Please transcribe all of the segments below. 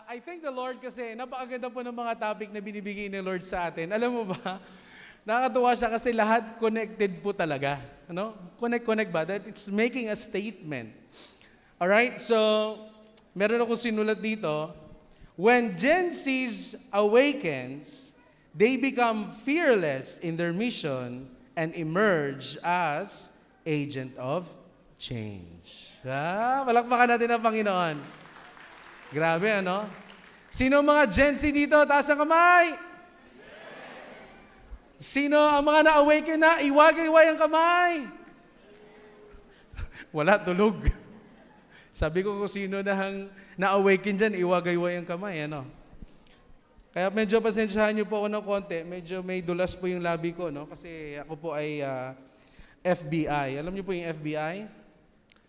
I thank the Lord kasi napakaganda po ng mga topic na binibigay ni Lord sa atin. Alam mo ba, nakakatuwa siya kasi lahat connected po talaga. Ano? Connect ba? That it's making a statement. Alright? So, meron akong sinulat dito. When Gen Z awakens, they become fearless in their mission and emerge as agent of change. Palakpakan natin ang Panginoon. Grabe, ano? Sino mga Gen Z dito? Taas na kamay! Sino ang mga na-awaken na? Iwag-iway ang kamay! Wala, tulog. Sabi ko kung sino na-awaken dyan, iwag-iway ang kamay, ano? Kaya medyo pasensyahan niyo po ako ng konti. Medyo may dulas po yung labi ko, no? Kasi ako po ay FBI. Alam niyo po yung FBI?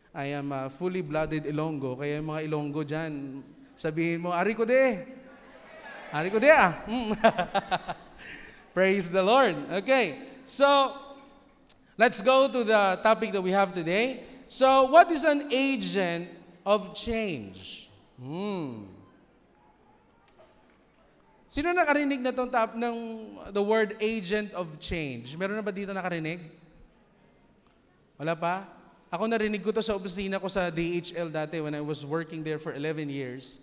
I am fully blooded Ilonggo. Kaya yung mga Ilonggo dyan, sabihin mo, Ari ko de! Ari ko de ah! Praise the Lord. Okay, so let's go to the topic that we have today. So, what is an agent of change? Sino nakarinig na itong ng the word agent of change? Meron na ba dito nakarinig? Wala pa? Ako narinig ko to sa opisina ko sa DHL dati when I was working there for 11 years.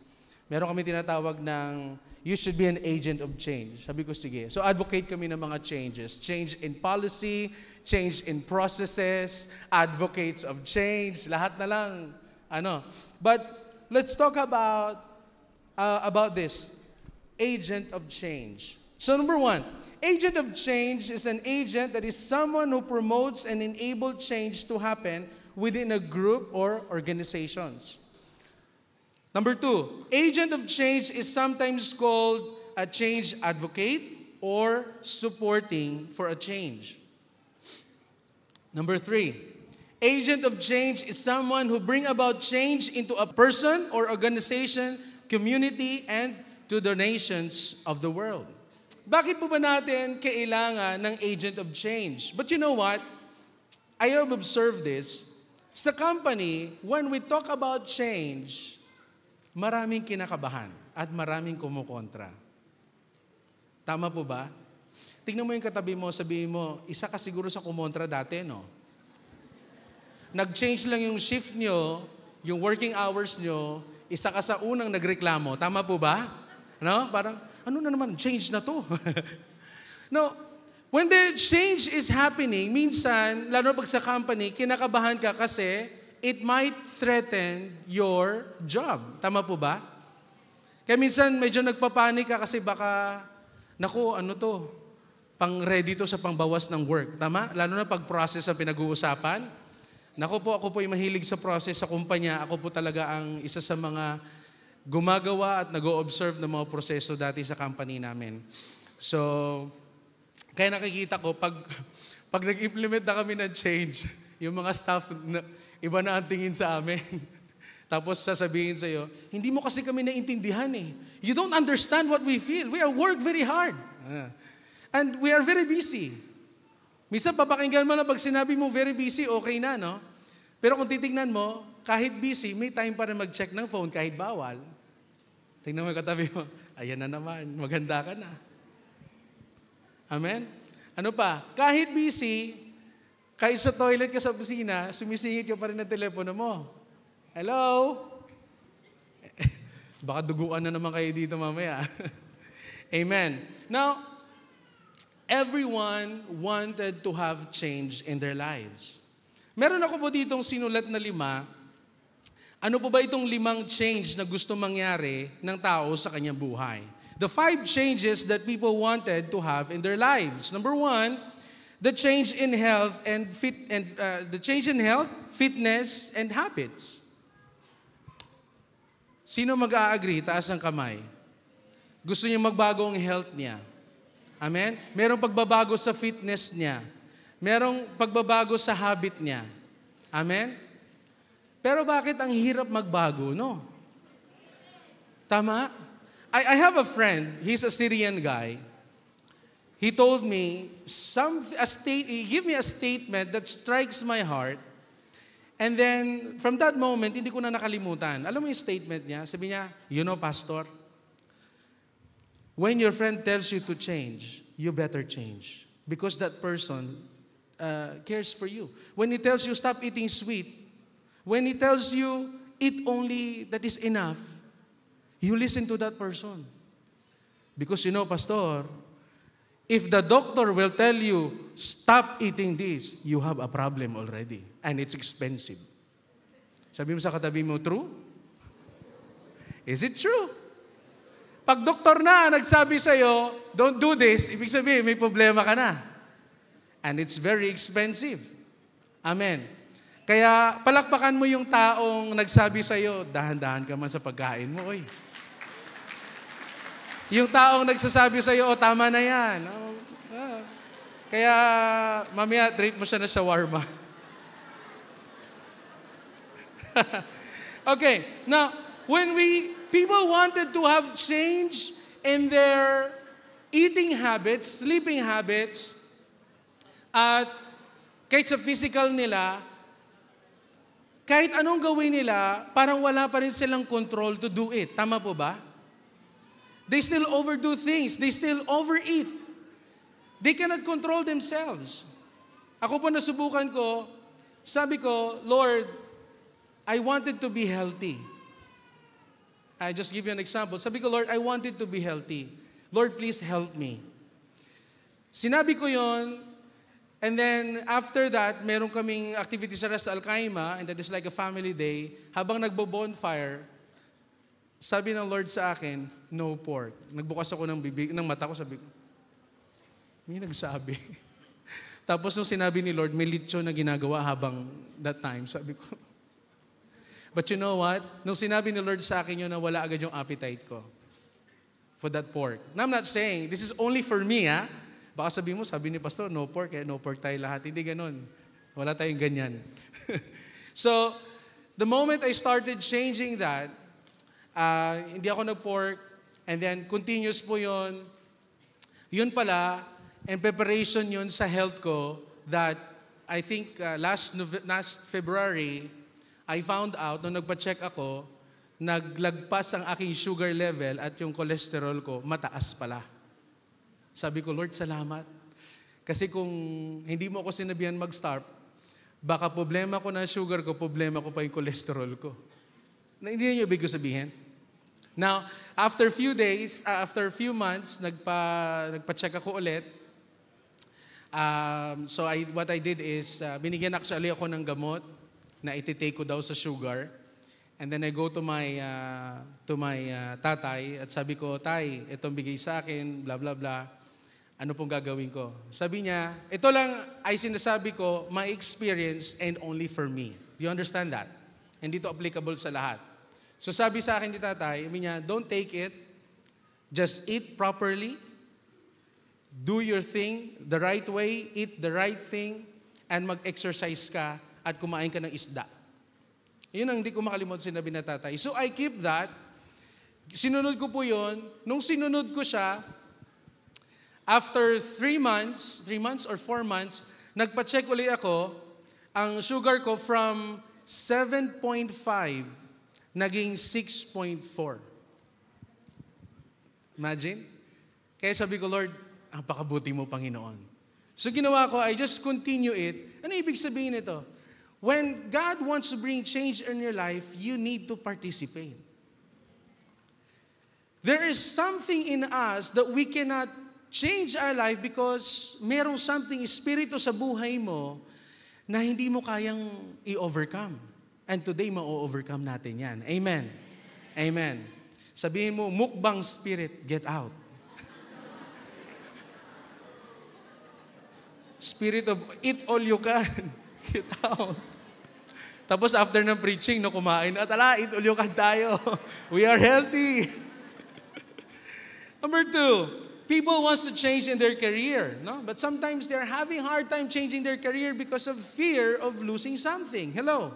Meron kami tinatawag ng, you should be an agent of change. Sabi ko, sige. So advocate kami ng mga changes. Change in policy, change in processes, advocates of change, lahat na lang. Ano. But let's talk about this. Agent of change. So number one, agent of change is an agent that is someone who promotes and enables change to happen within a group or organizations. Number two, agent of change is sometimes called a change advocate or supporting for a change. Number three, agent of change is someone who bring about change into a person or organization, community, and to the nations of the world. Bakit po ba natin kailangan ng agent of change? But you know what? I have observed this. Sa company, when we talk about change, maraming kinakabahan at maraming kumukontra. Tama po ba? Tingnan mo yung katabi mo, sabihin mo, isa ka siguro sa kumontra dati, no? Nag-change lang yung shift nyo, yung working hours nyo, isa ka sa unang nagreklamo. Tama po ba? No? Parang, ano na naman, change na to. No, when the change is happening, minsan, lalo pag sa company, kinakabahan ka kasi it might threaten your job. Tama po ba? Kaya minsan, medyo nagpapanik ka kasi baka, naku, ano to, pang-ready to sa pangbawas ng work. Tama? Lalo na pag process ang pinag-uusapan. Naku po, ako po yung mahilig sa process sa kumpanya. Ako po talaga ang isa sa mga gumagawa at nag-o-observe ng mga proseso dati sa company namin. So, kaya nakikita ko, pag nag-implement na kami ng change, yung mga staff, iba na ang tingin sa amin. Tapos sasabihin sa'yo, hindi mo kasi kami naintindihan eh. You don't understand what we feel. We work very hard. And we are very busy. Minsan papakinggan mo na pag sinabi mo very busy, okay na, no? Pero kung titignan mo, kahit busy, may time pa rin mag-check ng phone kahit bawal. Tingnan mo yung katabi mo, ayan na naman, maganda ka na. Amen? Ano pa? Kahit busy, kahit sa toilet ka sa opisina, sumisingit ka pa rin ng telepono mo. Hello? Baka duguan na naman kayo dito mamaya. Amen. Now, everyone wanted to have change in their lives. Meron ako po ditong sinulat na 5. Ano po ba itong 5 change na gusto mangyari ng tao sa kanyang buhay? The 5 changes that people wanted to have in their lives. Number 1, the change in health fitness, and habits. Sino mag-a-agree? Taas ang kamay. Gusto niya magbago ang health niya. Amen? Merong pagbabago sa fitness niya. Merong pagbabago sa habit niya. Amen? Pero bakit ang hirap magbago, no? Tama? I have a friend, he's a Syrian guy. He told me, he gave me a statement that strikes my heart. And then, from that moment, hindi ko na nakalimutan. Alam mo yung statement niya? Sabi niya, you know, Pastor, When your friend tells you to change, you better change. Because that person cares for you. When he tells you stop eating sweet, when he tells you eat only that is enough, you listen to that person. Because you know, Pastor, if the doctor will tell you, stop eating this, you have a problem already. And it's expensive. Sabi mo sa katabi mo, true? Is it true? Pag doktor na nagsabi sa'yo, don't do this, ibig sabihin, may problema ka na. And it's very expensive. Amen. Kaya palakpakan mo yung taong nagsabi sa'yo, dahan-dahan ka man sa pagkain mo, oy. Yung taong nagsasabi sa'yo, oh, tama na yan. Kaya mamaya, treat mo siya na shawarma. Okay, now, when people wanted to have change in their eating habits, sleeping habits, at kahit sa physical nila, kahit anong gawin nila, parang wala pa rin silang control to do it. Tama po ba? They still overdo things. They still overeat. They cannot control themselves. Ako po nasubukan ko, sabi ko, Lord, I wanted to be healthy. I just give you an example. Sabi ko, Lord, I wanted to be healthy. Lord, please help me. Sinabi ko yon, and then after that, meron kaming activity sa Ras Al Khaimah, and that is like a family day. Habang nagbo-bonfire, sabi ng Lord sa akin, no pork. Nagbukas ako ng mata ko, sabi ko, may nagsabi. Tapos nung sinabi ni Lord, may lechon na ginagawa habang that time, sabi ko. But you know what? Nung sinabi ni Lord sa akin yun, nawala agad yung appetite ko for that pork. Now, I'm not saying, this is only for me, ha? Baka sabi mo, sabi ni Pastor, no pork, no pork tayo lahat. Hindi ganun. Wala tayong ganyan. So, the moment I started changing that, hindi ako nag-pork, and then continuous po yun. Yun pala, and preparation yun sa health ko that I think last February, I found out, nung nagpa-check ako, naglagpas ang aking sugar level at yung cholesterol ko, mataas pala. Sabi ko, Lord, salamat. Kasi kung hindi mo ako sinabihan mag-start, baka problema ko na sugar ko, problema ko pa yung cholesterol ko. Hindi niyo ibig ko sabihin? Now, after few days, after few months, nagpa-check ako ulit. So what I did is, binigyan actually ako ng gamot na ititake ko daw sa sugar. And then I go to my tatay at sabi ko, Tay, itong bigay sa akin, blah, blah, blah. Ano pong gagawin ko? Sabi niya, ito lang ay sinasabi ko, my experience and only for me. Do you understand that? Hindi to applicable sa lahat. So sabi sa akin ni tatay, sabi niya, don't take it. Just eat properly. Do your thing the right way. Eat the right thing. And mag-exercise ka at kumain ka ng isda. Yun ang hindi ko makalimutan sinabi na tatay. So I keep that. Sinunod ko po yun. Nung sinunod ko siya, after 3 months or 4 months, nagpa-check ulit ako, ang sugar ko from 7.5 naging 6.4. Imagine? Kaya sabi ko, Lord, napakabuti mo, Panginoon. So ginawa ko, I just continue it. Ano ibig sabihin nito? When God wants to bring change in your life, you need to participate. There is something in us that we cannot change our life because merong something espiritu sa buhay mo na hindi mo kayang i-overcome. And today, ma-overcome natin yan. Amen. Amen. Sabihin mo, mukbang spirit, get out. Spirit of eat all you can, get out. Tapos after ng preaching, no, kumain, at ala, eat all you can tayo. We are healthy. Number 2, people wants to change in their career, no? But sometimes they're having hard time changing their career because of fear of losing something. Hello?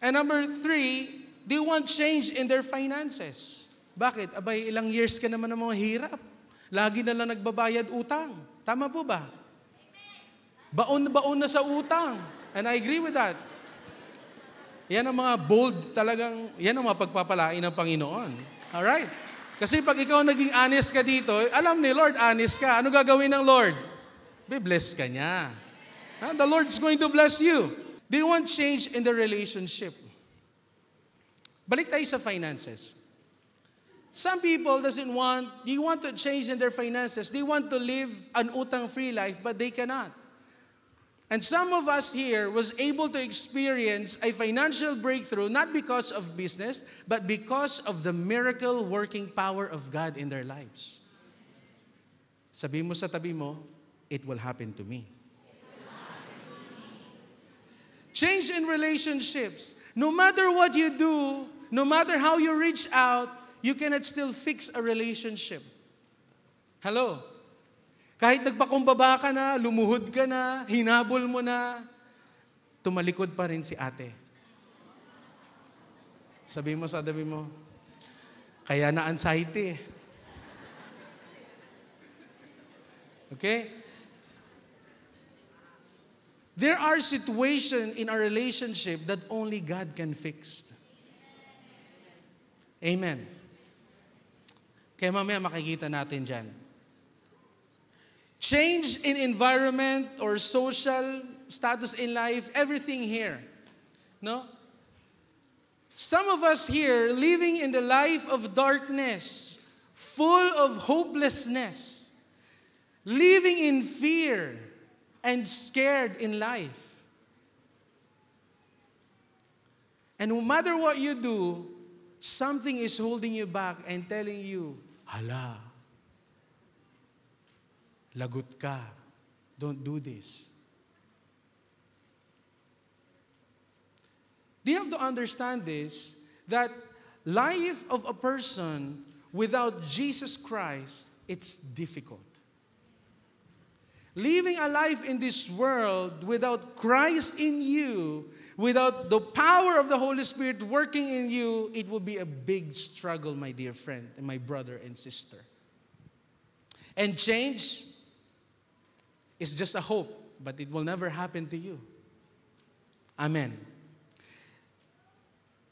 And number 3, they want change in their finances. Bakit? Abay, ilang years ka naman ng mga hirap. Lagi na lang nagbabayad utang. Tama po ba? Baon na sa utang. And I agree with that. Yan ang mga bold talagang, yan ang mga pagpapalain ng Panginoon. Alright? Kasi pag ikaw naging honest ka dito, alam ni Lord, honest ka. Ano gagawin ng Lord? Be-bless ka niya. The Lord's going to bless you. Do you want change in the relationship? Balik tayo sa finances. Some people they want to change in their finances. They want to live an utang-free life, but they cannot. And some of us here was able to experience a financial breakthrough not because of business, but because of the miracle working power of God in their lives. Sabi mo sa tabi mo, it will happen to me. Change in relationships. No matter what you do, no matter how you reach out, you cannot still fix a relationship. Hello? Kahit nagpakumbaba ka na, lumuhod ka na, hinabol mo na, tumalikod pa rin si ate. Sabi mo sa tabi mo, kaya na anxiety. Okay? There are situations in our relationship that only God can fix. Amen. Kaya mamaya makikita natin dyan. Change in environment or social status in life, everything here. No? Some of us here living in the life of darkness, full of hopelessness, living in fear and scared in life. And no matter what you do, something is holding you back and telling you, hala, lagot ka. Don't do this. Do you have to understand this? That life of a person without Jesus Christ, it's difficult. Living a life in this world without Christ in you, without the power of the Holy Spirit working in you, it will be a big struggle, my dear friend and my brother and sister. And change is just a hope, but it will never happen to you. Amen.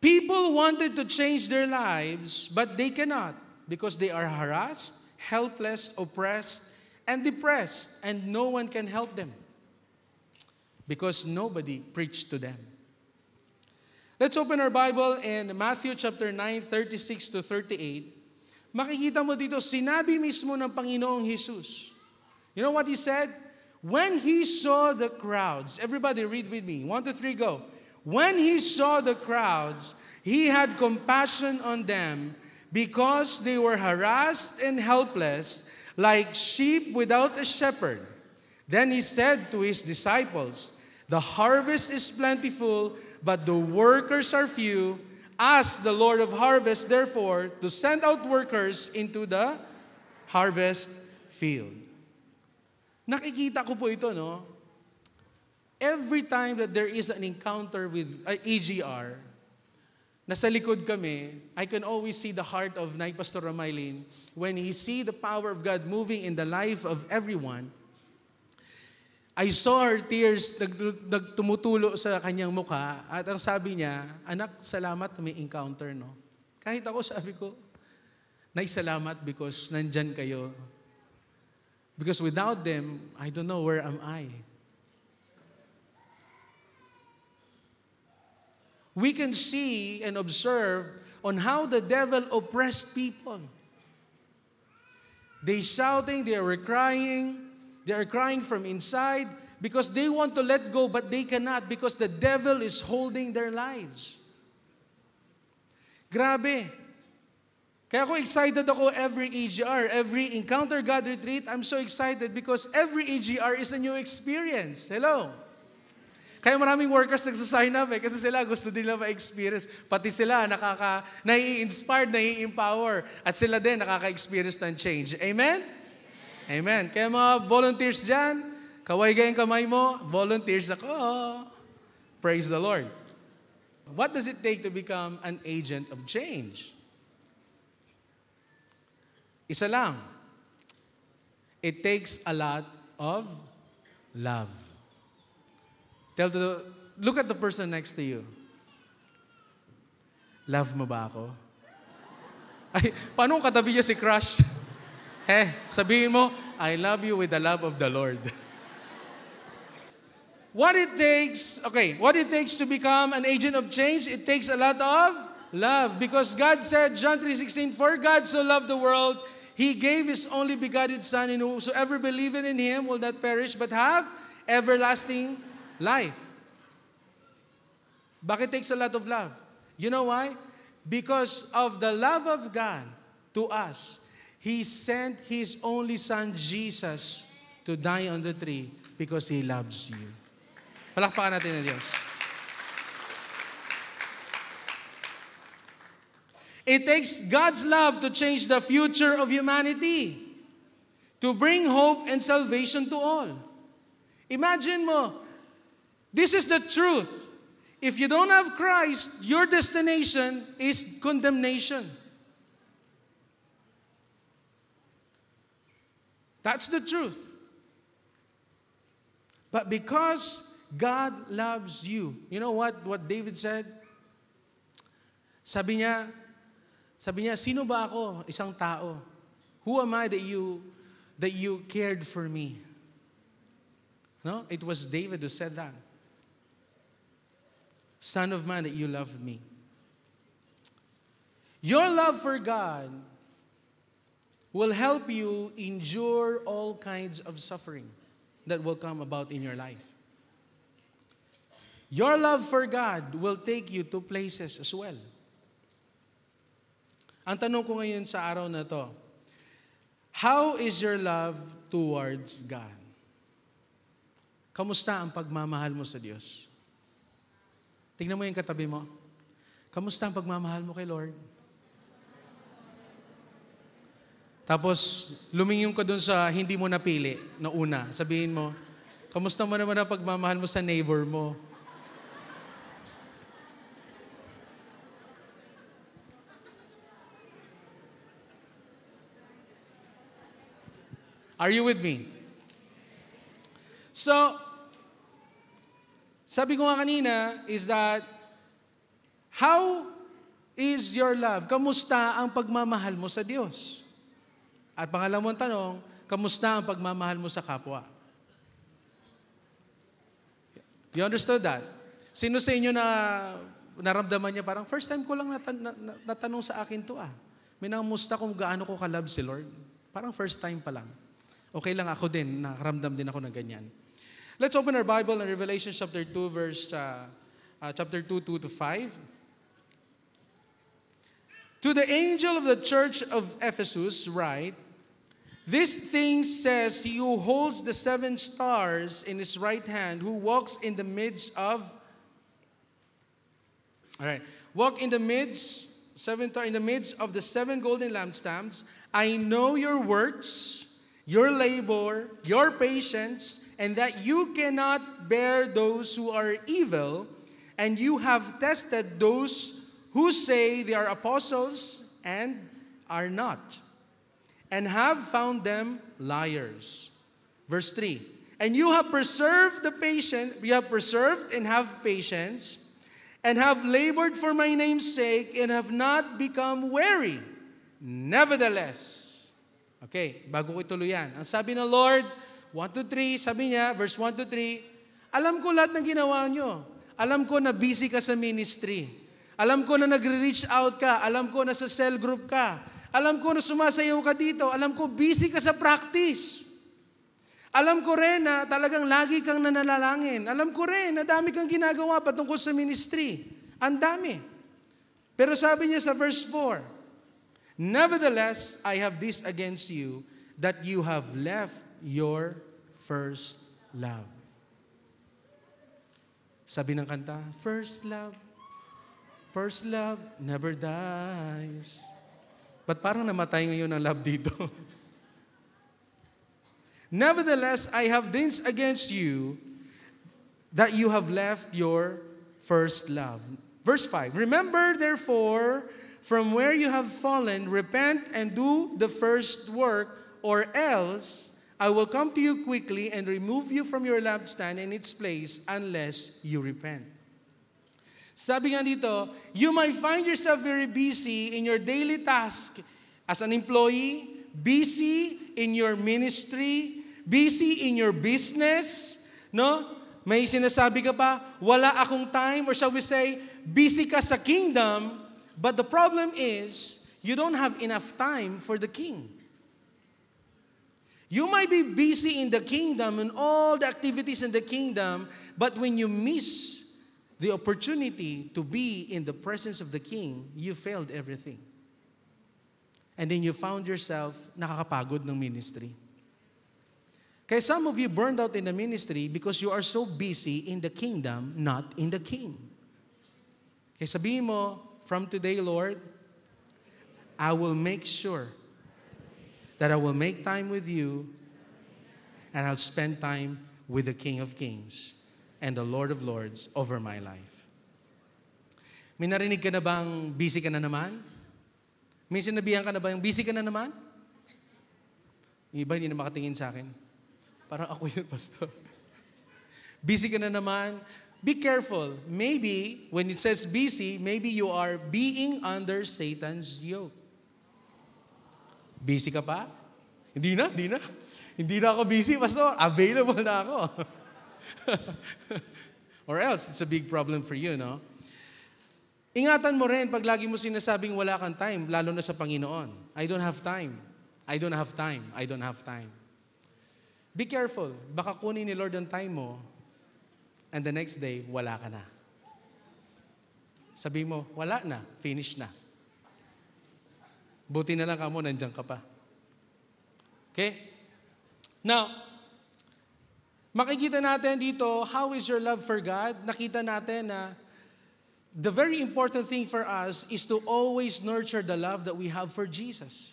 People wanted to change their lives, but they cannot because they are harassed, helpless, oppressed, and depressed, and no one can help them because nobody preached to them. Let's open our Bible in Matthew chapter 9, 36 to 38. Makikita mo dito, sinabi mismo ng Panginoong Jesus. You know what He said? When He saw the crowds, everybody read with me. 1, 2, 3, go. When He saw the crowds, He had compassion on them because they were harassed and helpless, like sheep without a shepherd. Then He said to His disciples, the harvest is plentiful, but the workers are few. Ask the Lord of harvest, therefore, to send out workers into the harvest field. Nakikita ko po ito, no? Every time that there is an encounter with EGR, nasa likod kami, I can always see the heart of Nay Pastor Ramaylin when he see the power of God moving in the life of everyone. I saw her tears nagtumutulo sa kanyang mukha at ang sabi niya, anak, salamat na may encounter, no? Kahit ako sabi ko, Nay, salamat because nandyan kayo. Because without them, I don't know where am I. We can see and observe on how the devil oppressed people. They shouting, they are crying from inside because they want to let go but they cannot because the devil is holding their lives. Grabe. Kaya ako excited ako every EGR, every Encounter God Retreat, I'm so excited because every EGR is a new experience. Hello. Kaya maraming workers nagsasign up kasi sila gusto nila ma-experience. Pati sila nai-inspired, nai-empower. At sila din nakaka-experience ng change. Amen? Amen. Kaya mga volunteers dyan, kaway gayang kamay mo, volunteers ako. Praise the Lord. What does it take to become an agent of change? Isa lang. It takes a lot of love. Look at the person next to you. Love mo ba ako? Ay, paano kung katabi niya si crush? Sabihin mo, I love you with the love of the Lord. What it takes to become an agent of change, it takes a lot of love. Because God said, John 3:16, for God so loved the world, He gave His only begotten Son, and whosoever believeth in Him will not perish, but have everlasting life. Bakit takes a lot of love? You know why? Because of the love of God to us, He sent His only Son, Jesus, to die on the tree because He loves you. Palakpakan natin ang Diyos. It takes God's love to change the future of humanity, to bring hope and salvation to all. Imagine mo, this is the truth. If you don't have Christ, your destination is condemnation. That's the truth. But because God loves you, you know what David said? Sabi niya, sino ba ako? Isang tao. Who am I that you cared for me? No? It was David who said that. Son of man, that you loved me. Your love for God will help you endure all kinds of suffering that will come about in your life. Your love for God will take you to places as well. Ang tanong ko ngayon sa araw na to, how is your love towards God? Kamusta ang pagmamahal mo sa Diyos? Tingnan mo yung katabi mo. Kamusta ang pagmamahal mo kay Lord? Tapos, lumingin ka dun sa hindi mo napili na una. Sabihin mo, kamusta mo naman ang pagmamahal mo sa neighbor mo? Are you with me? So, sabi ko nga kanina is that, how is your love? Kamusta ang pagmamahal mo sa Diyos? At pangalawang tanong, kamusta ang pagmamahal mo sa kapwa? You understood that? Sino sa inyo na naramdaman niya parang, first time ko lang natanong sa akin to ah. May nangamusta kung gaano ko kalab si Lord. Parang first time pa lang. Okay lang ako din, nakaramdam din ako ng ganyan. Let's open our Bible in Revelation chapter 2, chapter 2, 2 to 5. To the angel of the church of Ephesus write, this thing says he who holds the 7 stars in his right hand, who walks in the midst of, in the midst of the 7 golden lampstands. I know your works, your labor, your patience, and that you cannot bear those who are evil, and you have tested those who say they are apostles and are not, and have found them liars. Verse 3, and you have preserved and have patience, and have labored for my name's sake, and have not become weary. Nevertheless, okay, bago ko ituloy yan, ang sabi ng Lord, 1 to 3, sabi niya, verse 1 to 3, alam ko lahat ng ginawa nyo. Alam ko na busy ka sa ministry. Alam ko na nagre-reach out ka. Alam ko na sa cell group ka. Alam ko na sumasayaw ka dito. Alam ko busy ka sa practice. Alam ko rin na talagang lagi kang nanalangin. Alam ko rin na dami kang ginagawa patungkol sa ministry. Ang dami. Pero sabi niya sa verse 4, nevertheless, I have this against you, that you have left your first love. Sabi ng kanta, first love never dies. But parang namatay ngayon ang love dito. Nevertheless, I have this against you, that you have left your first love. Verse 5, remember therefore from where you have fallen, repent and do the first work, or else I will come to you quickly and remove you from your lampstand in its place unless you repent. Sabi nga dito, you might find yourself very busy in your daily task as an employee, busy in your ministry, busy in your business, no? May sinasabi ka pa, wala akong time, or shall we say, busy ka sa kingdom, but the problem is, you don't have enough time for the king. You might be busy in the kingdom and all the activities in the kingdom, but when you miss the opportunity to be in the presence of the king, you failed everything. And then you found yourself nakakapagod ng ministry. Kaya some of you burned out in the ministry because you are so busy in the kingdom, not in the king. Kaya sabihin mo, from today, Lord, I will make sure that I will make time with you and I'll spend time with the King of Kings and the Lord of Lords over my life. May narinig ka na bang busy ka na naman? May sinabihan ka na ba yung busy ka na naman? Yung iba hindi na makatingin sa akin. Parang ako yun, pastor. Busy ka na naman. Be careful. Maybe, when it says busy, maybe you are being under Satan's yoke. Busy ka pa? Hindi na. Hindi na ako busy, pastor. Available na ako. Or else, it's a big problem for you, no? Ingatan mo rin pag lagi mo sinasabing wala kang time, lalo na sa Panginoon. I don't have time. I don't have time. I don't have time. Be careful. Baka kunin ni Lord ang time mo, and the next day, wala ka na. Sabi mo, wala na. Finish na. Buti na lang ka mo, nandiyan ka pa. Okay? Now, makikita natin dito, how is your love for God? Nakita natin na the very important thing for us is to always nurture the love that we have for Jesus.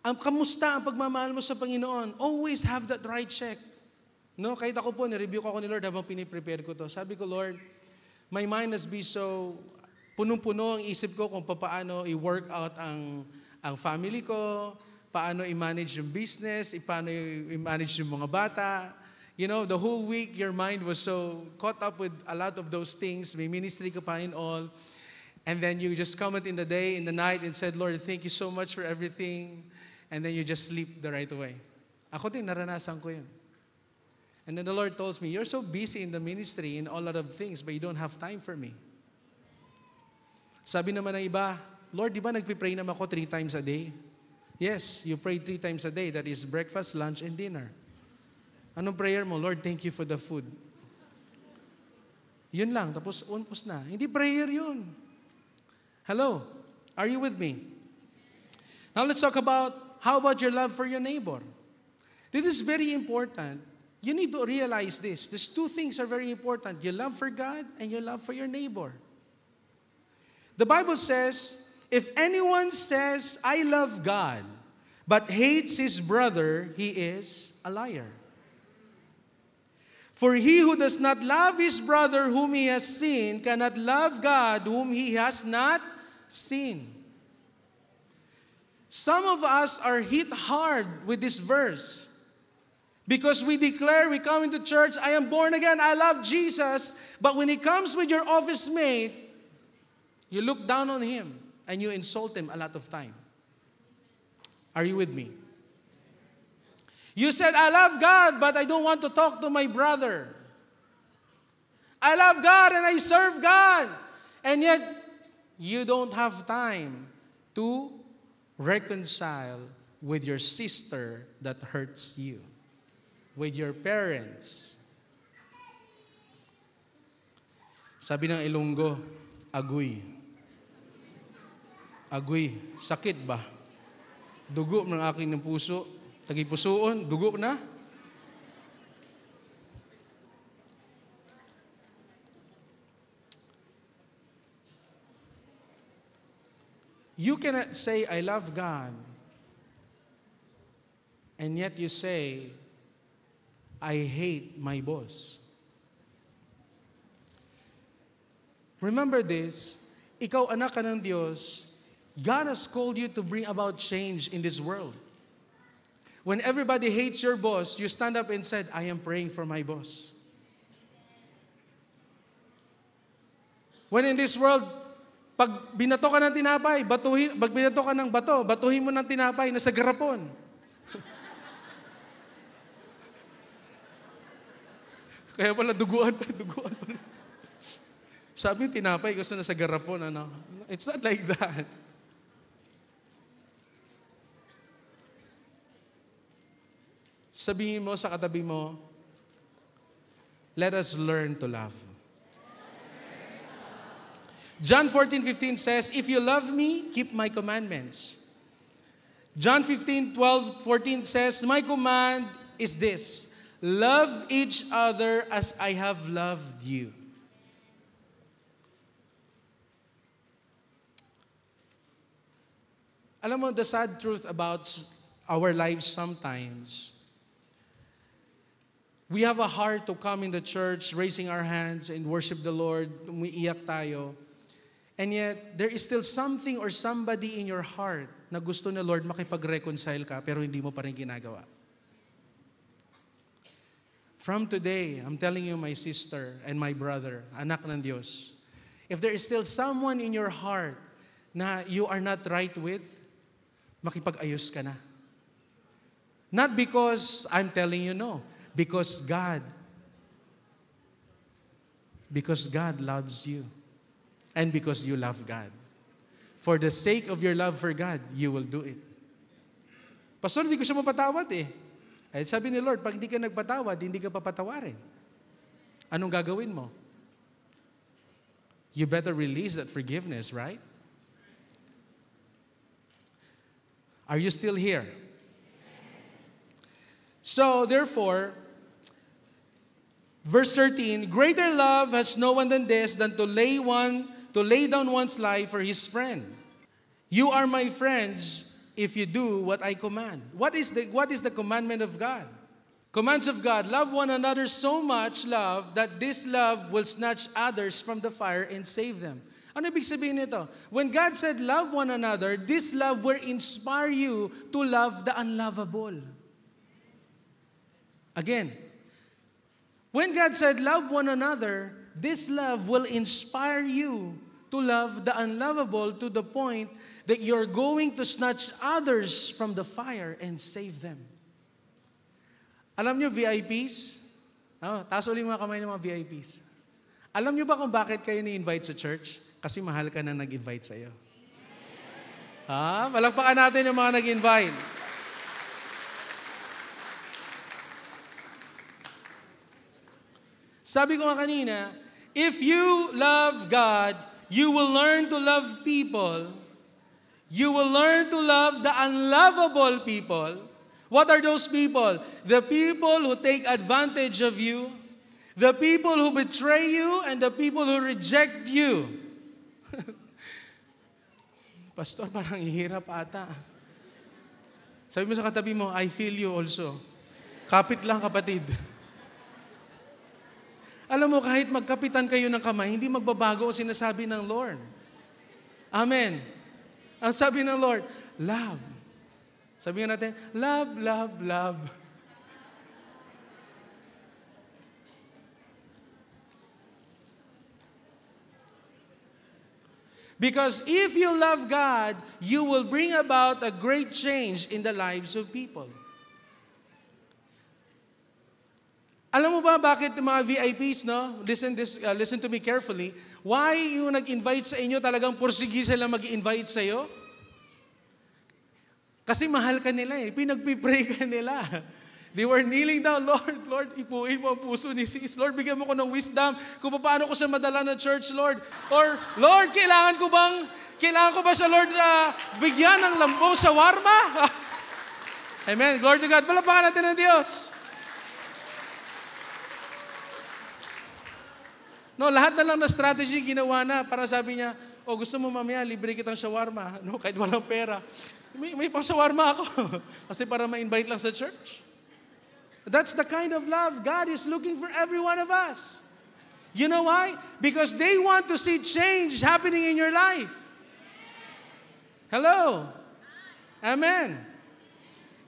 Kamusta ang pagmamahal mo sa Panginoon? Always have that right check. No, kahit ako po, nireview ko ni Lord habang piniprepare ko to. Sabi ko, Lord, my mind has been so punong-puno ang isip ko kung paano i-work out ang family ko, paano i-manage yung business, paano i-manage yung mga bata. You know, the whole week, your mind was so caught up with a lot of those things. May ministry ka pa and all. And then you just come in the day, in the night, and said, Lord, thank you so much for everything. And then you just sleep the right way. Ako din, naranasan ko yun. And then the Lord tells me, you're so busy in the ministry, in all lot of things, but you don't have time for me. Sabi naman ng iba, Lord, di ba nagpipray naman ako 3 times a day? Yes, you pray 3 times a day. That is breakfast, lunch, and dinner. Anong prayer mo? Lord, thank you for the food. Yun lang, tapos unpos na. Hindi prayer yun. Hello? Are you with me? Now let's talk about, how about your love for your neighbor? This is very important. You need to realize this. These 2 things are very important. Your love for God and your love for your neighbor. The Bible says, if anyone says, I love God, but hates his brother, he is a liar. For he who does not love his brother whom he has seen cannot love God whom he has not seen. Some of us are hit hard with this verse because we declare, we come into church, I am born again, I love Jesus, but when it comes with your office mate, you look down on him and you insult him a lot of time. Are you with me? You said, I love God, but I don't want to talk to my brother. I love God and I serve God. And yet, you don't have time to reconcile with your sister that hurts you, with your parents. Sabi ng Ilonggo, agoy. Agoy, sakit ba? Dugo ng aking ng puso. Tagipusoon, dugo na. You cannot say, I love God, and yet you say, I hate my boss. Remember this, ikaw anak ka ng Diyos, God has called you to bring about change in this world. When everybody hates your boss, you stand up and said, I am praying for my boss. When in this world, pag binato ka ng tinapay, pag binato ka ng bato, batuhin mo ng tinapay na sa garapon. Kaya pala, duguan pa. Sabi yung tinapay, gusto na sa garapon, ano? It's not like that. Sabihin mo sa katabi mo, let us learn to love. John 14:15 says, if you love me, keep my commandments. John 15:12-14 says, my command is this, love each other as I have loved you. Alam mo, the sad truth about our lives sometimes, we have a heart to come in the church, raising our hands and worship the Lord, umiiyak tayo. And yet, there is still something or somebody in your heart na gusto na Lord makipag-reconcile ka, pero hindi mo pa rin ginagawa. From today, I'm telling you, my sister and my brother, anak ng Diyos, if there is still someone in your heart na you are not right with, makipag-ayos ka na. Not because I'm telling you no, because God loves you. And because you love God. For the sake of your love for God, you will do it. Pastor, hindi ko siya mapatawad eh. Ay, sabi ni Lord, pag hindi ka nagpatawad, hindi ka papatawarin. Anong gagawin mo? You better release that forgiveness, right? Are you still here? So, therefore, verse 13, greater love has no one than this, than to lay down one's life for his friend. You are my friends if you do what I command. What is the commandment of God? Commands of God, love one another so much love that this love will snatch others from the fire and save them. Ano ibig sabihin nito? When God said love one another, this love will inspire you to love the unlovable. Again, when God said love one another, this love will inspire you to love the unlovable to the point that you're going to snatch others from the fire and save them. Alam nyo, VIPs? Taas ulit mga kamay ng mga VIPs. Alam nyo ba kung bakit kayo ni-invite sa church? Kasi mahal ka na nag-invite sa'yo. Palakpakan natin yung mga nag-invite. Sabi ko nga kanina, if you love God, you will learn to love people. You will learn to love the unlovable people. What are those people? The people who take advantage of you, the people who betray you, and the people who reject you. Pastor, parang hirap ata. Sabi mo sa katabi mo, I feel you also. Kapit lang, kapatid. Alam mo, kahit magkapitan kayo ng kamay, hindi magbabago ang sinasabi ng Lord. Amen. Ang sabi ng Lord, love. Sabihin natin, love, love, love. Because if you love God, you will bring about a great change in the lives of people. Alam mo ba bakit mga VIPs, no? Listen to me carefully. Why yung nag-invite sa inyo talagang pursigi sila mag-invite sa iyo? Kasi mahal ka nila eh. Pinagpipray ka nila. They were kneeling down, Lord, ipuin mo ang puso ni sis. Lord, bigyan mo ko ng wisdom kung paano ko siya madala na church, Lord. Or, Lord, kailangan ko ba siya, Lord, bigyan ng lambong shawarma? Amen. Glory to God. Palapakan natin ng Diyos. No, lahat na lang na strategy ginawa na para sabi niya, gusto mo mamaya, libre kitang shawarma. No, kahit walang pera. May pang shawarma ako. Kasi para ma-invite lang sa church. That's the kind of love God is looking for every one of us. You know why? Because they want to see change happening in your life. Hello? Amen.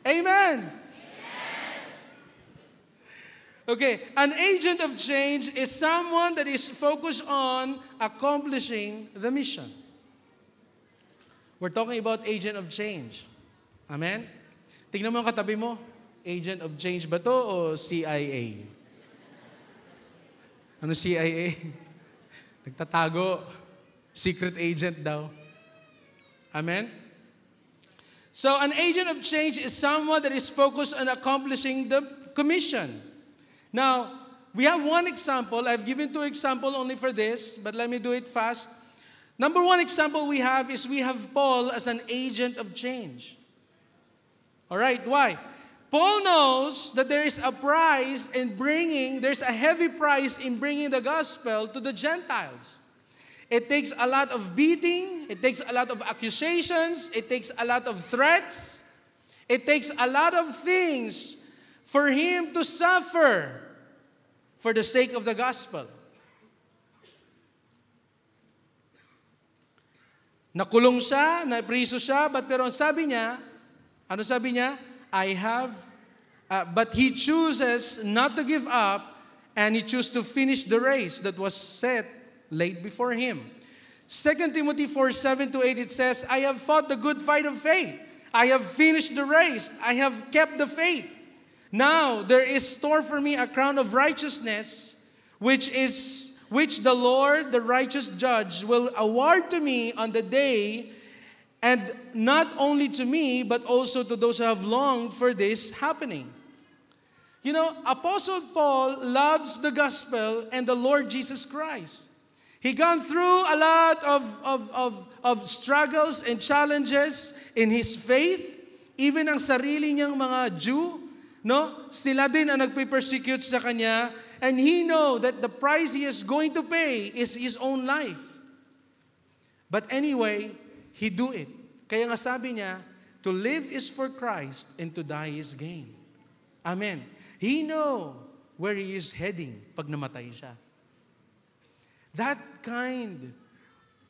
Amen. Okay, an agent of change is someone that is focused on accomplishing the mission. We're talking about agent of change. Amen? Tingnan mo ang katabi mo. Agent of change ba to o CIA? Ano CIA? Nagtatago. Secret agent daw. Amen? So, an agent of change is someone that is focused on accomplishing the commission. Now, we have one example. I've given two examples only for this, but let me do it fast. Number one example we have is we have Paul as an agent of change. All right, why? Paul knows that there is a price in there's a heavy price in bringing the gospel to the Gentiles. It takes a lot of beating, it takes a lot of accusations, it takes a lot of threats, it takes a lot of things for him to suffer for the sake of the gospel. Nakulong siya, napriso siya, pero sabi niya, ano sabi niya? But he chooses not to give up, and he chooses to finish the race that was set laid before him. 2 Timothy 4:7-8, it says, I have fought the good fight of faith. I have finished the race. I have kept the faith. Now there is stored for me a crown of righteousness, which the Lord, the righteous judge, will award to me on the day, and not only to me, but also to those who have longed for this happening. You know, Apostle Paul loves the gospel and the Lord Jesus Christ. He gone through a lot of struggles and challenges in his faith. Even ang sarili niyang mga Jew, no? Sila din ang nagpe-persecute sa kanya, and he know that the price he is going to pay is his own life. But anyway, he do it. Kaya nga sabi niya, to live is for Christ and to die is gain. Amen. He know where he is heading pag namatay siya. That kind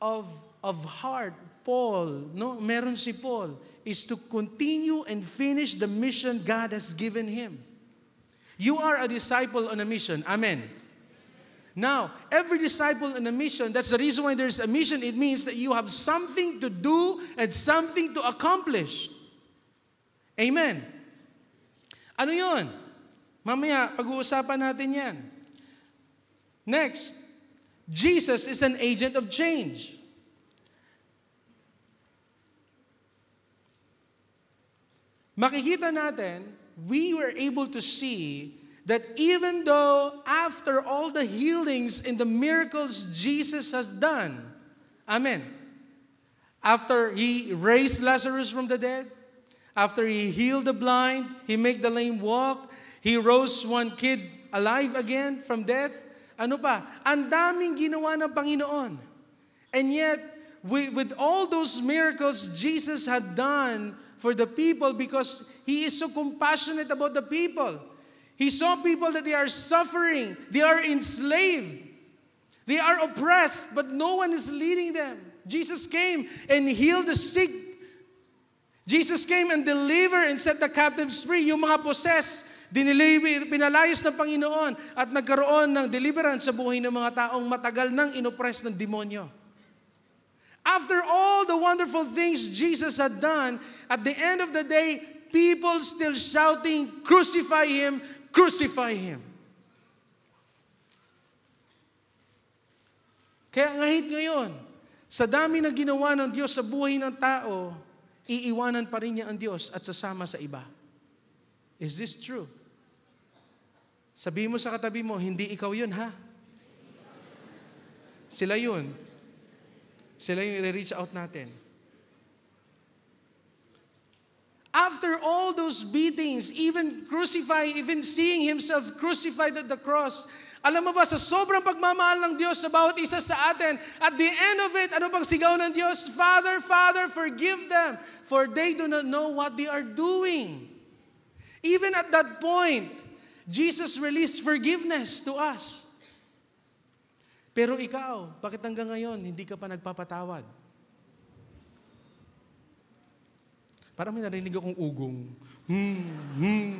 of heart, Paul, no, meron si Paul, is to continue and finish the mission God has given him. You are a disciple on a mission. Amen. Now, every disciple on a mission, that's the reason why there's a mission. It means that you have something to do and something to accomplish. Amen. Ano yun? Mamaya, pag-uusapan natin yan. Next, Jesus is an agent of change. Makikita natin, we were able to see that even though after all the healings and the miracles Jesus has done, amen, after he raised Lazarus from the dead, after he healed the blind, he made the lame walk, he rose one kid alive again from death, ano pa? Ang daming ginawa ng Panginoon. And yet, with all those miracles Jesus had done for the people, because He is so compassionate about the people. He saw people that they are suffering, they are enslaved, they are oppressed, but no one is leading them. Jesus came and healed the sick. Jesus came and delivered and set the captives free. Yung mga possessed, pinalayas ng Panginoon at nagkaroon ng deliverance sa buhay ng mga taong matagal nang inoppress ng demonyo. After all the wonderful things Jesus had done, at the end of the day, people still shouting, "Crucify Him! Crucify Him!" Kaya ngayon, sa dami na ginawa ng Diyos sa buhay ng tao, iiwanan pa rin niya ang Diyos at sasama sa iba. Is this true? Sabihin mo sa katabi mo, hindi ikaw yun, ha? Sila yun. Sila yung i-reach out natin. After all those beatings, even seeing Himself crucified at the cross, alam mo ba, sa sobrang pagmamahal ng Diyos sa bawat isa sa atin, at the end of it, ano bang sigaw ng Diyos? Father, Father, forgive them, for they do not know what they are doing. Even at that point, Jesus released forgiveness to us. Pero ikaw, bakit hanggang ngayon hindi ka pa nagpapatawad? Parang may narinig akong ugong. Hindi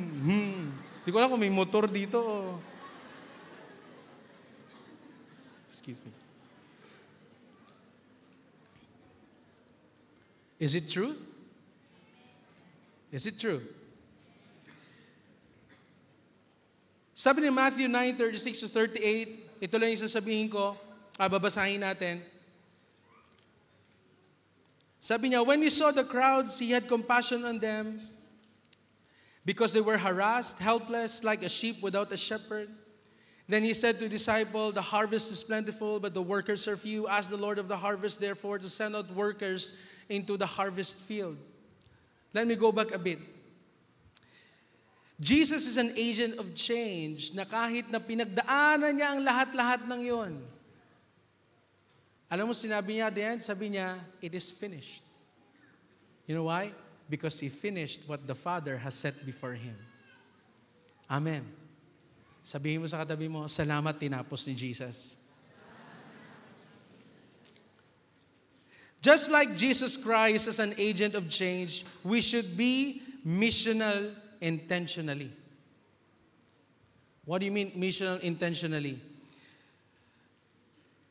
ko alam kung may motor dito. Excuse me. Is it true? Is it true? Sabi ni Matthew 9:36-38, ito lang yung sasabihin ko, babasahin natin. Sabi niya, when he saw the crowds, he had compassion on them because they were harassed, helpless, like a sheep without a shepherd. Then he said to the disciple, the harvest is plentiful, but the workers are few. Ask the Lord of the harvest, therefore, to send out workers into the harvest field. Let me go back a bit. Jesus is an agent of change na kahit na pinagdaanan niya ang lahat-lahat ng yon. Alam mo, sinabi niya din, sabi niya, it is finished. You know why? Because He finished what the Father has set before Him. Amen. Sabihin mo sa katabi mo, salamat tinapos ni Jesus. Just like Jesus Christ as an agent of change, we should be missional intentionally. What do you mean missional intentionally?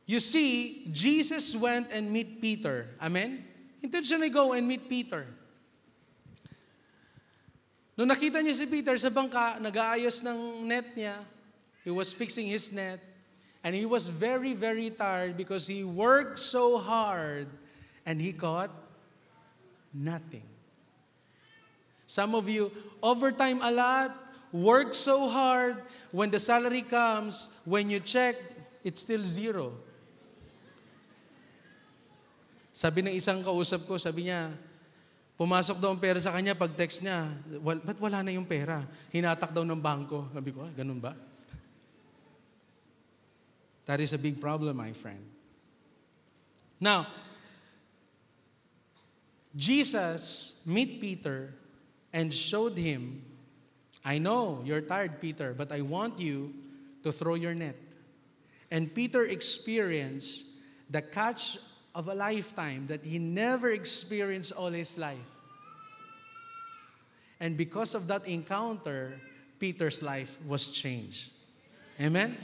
You see, Jesus went and meet Peter. Amen? Intentionally go and meet Peter. Nung nakita niya si Peter sa bangka, nag-aayos ng net niya, he was fixing his net, and he was very, very tired because he worked so hard and he caught nothing. Some of you, overtime a lot, work so hard, when the salary comes, when you check, it's still zero. Sabi ng isang kausap ko, sabi niya, pumasok daw ang pera sa kanya, pag text niya, ba't wala na yung pera? Hinatak daw ng bangko. Sabi ko, ganun ba? That is a big problem, my friend. Now, Jesus met Peter and showed him, I know you're tired, Peter, but I want you to throw your net. And Peter experienced the catch of a lifetime that he never experienced all his life. And because of that encounter, Peter's life was changed. Amen?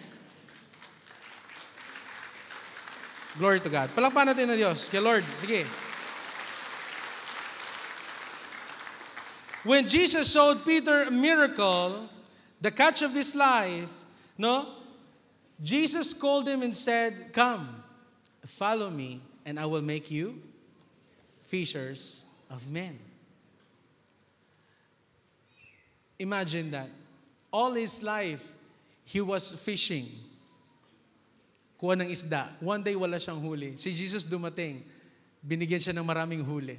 Glory to God. Palakpakan natin na Diyos. Kay Lord. Sige. When Jesus showed Peter a miracle, the catch of his life, Jesus called him and said, come, follow me, and I will make you fishers of men. Imagine that. All his life, he was fishing. Kuha ng isda. One day, wala siyang huli. Si Jesus dumating, binigyan siya ng maraming huli.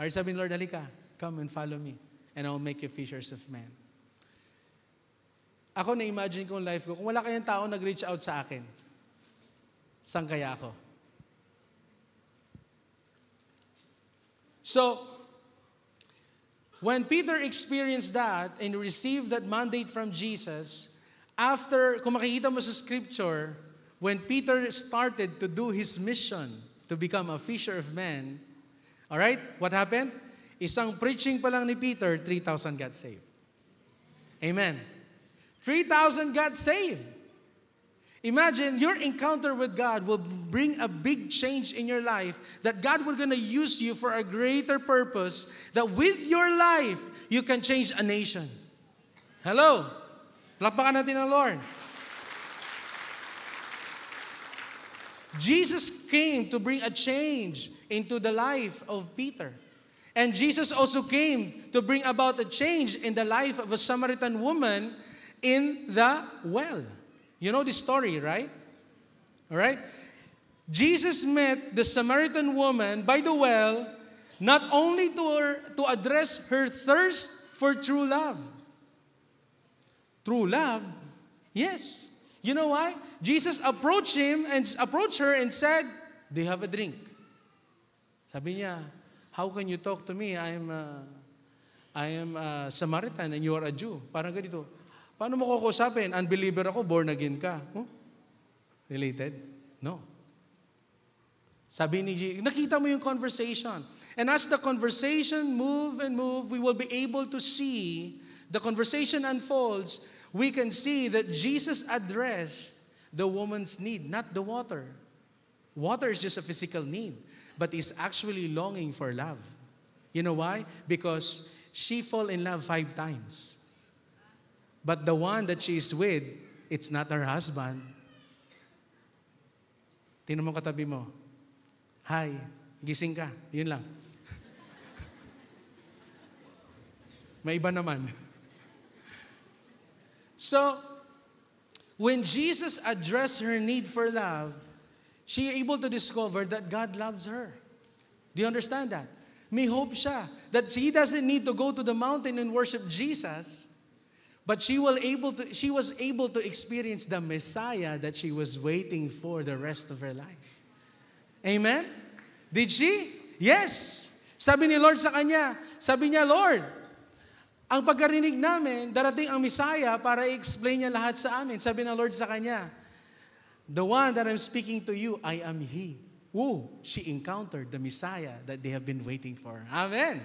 Ay sabi ni Lord, halika, come and follow me, and I will make you fishers of men. Ako na-imagine ko ang life ko, kung wala kayang tao nag-reach out sa akin, saan kaya ako? So, when Peter experienced that and received that mandate from Jesus, after, kung makikita mo sa scripture, when Peter started to do his mission to become a fisher of men, all right, what happened? Isang preaching pa lang ni Peter, 3,000 got saved. Amen. 3,000 got saved. Imagine your encounter with God will bring a big change in your life, that God will gonna use you for a greater purpose, that with your life, you can change a nation. Hello? Palakpakan natin ang Lord. Jesus came to bring a change into the life of Peter. And Jesus also came to bring about a change in the life of a Samaritan woman in the well. You know the story, right? All right? Jesus met the Samaritan woman by the well, not only to address her thirst for true love. True love? Yes. You know why? Jesus approached her and said, do you have a drink? Sabi niya, how can you talk to me? I am a Samaritan and you are a Jew. Parang ganito. Paano mo kukusapin? Unbeliever ako, born again ka. Huh? Related? No. Sabi ni Jesus, nakita mo yung conversation. And as the conversation move and move, we will be able to see, the conversation unfolds, we can see that Jesus addressed the woman's need, not the water. Water is just a physical need, but is actually longing for love. You know why? Because she fall in love 5 times. But the one that she is with, it's not her husband. Tingnan mo katabi mo. Hi, gising ka. Yun lang. May iba naman. So, when Jesus addressed her need for love, she able to discover that God loves her. Do you understand that? May hope siya that she doesn't need to go to the mountain and worship Jesus, but she was able to experience the Messiah that she was waiting for the rest of her life. Amen? Did she? Yes. Sabi ni Lord sa kanya, sabi niya, Lord, ang pagkarinig namin, darating ang Messiah para i-explain niya lahat sa amin. Sabi ng Lord sa kanya, the one that I'm speaking to you, I am He. Woo! She encountered the Messiah that they have been waiting for. Amen.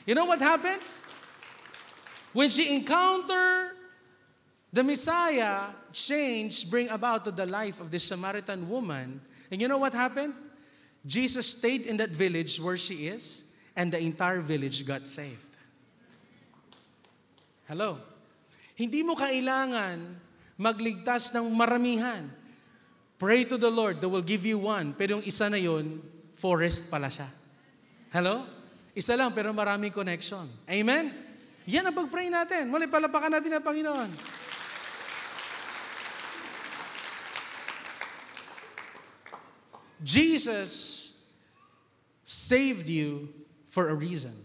You know what happened? When she encountered the Messiah, change bring about to the life of this Samaritan woman. And you know what happened? Jesus stayed in that village where she is, and the entire village got saved. Hello? Hindi mo kailangan magligtas ng maramihan. Pray to the Lord that will give you one. Pero yung isa na yun, forest pala siya. Hello? Isa lang pero maraming connection. Amen? Yan ang pag-pray natin. Muli, palapakan natin ang Panginoon. Jesus saved you for a reason.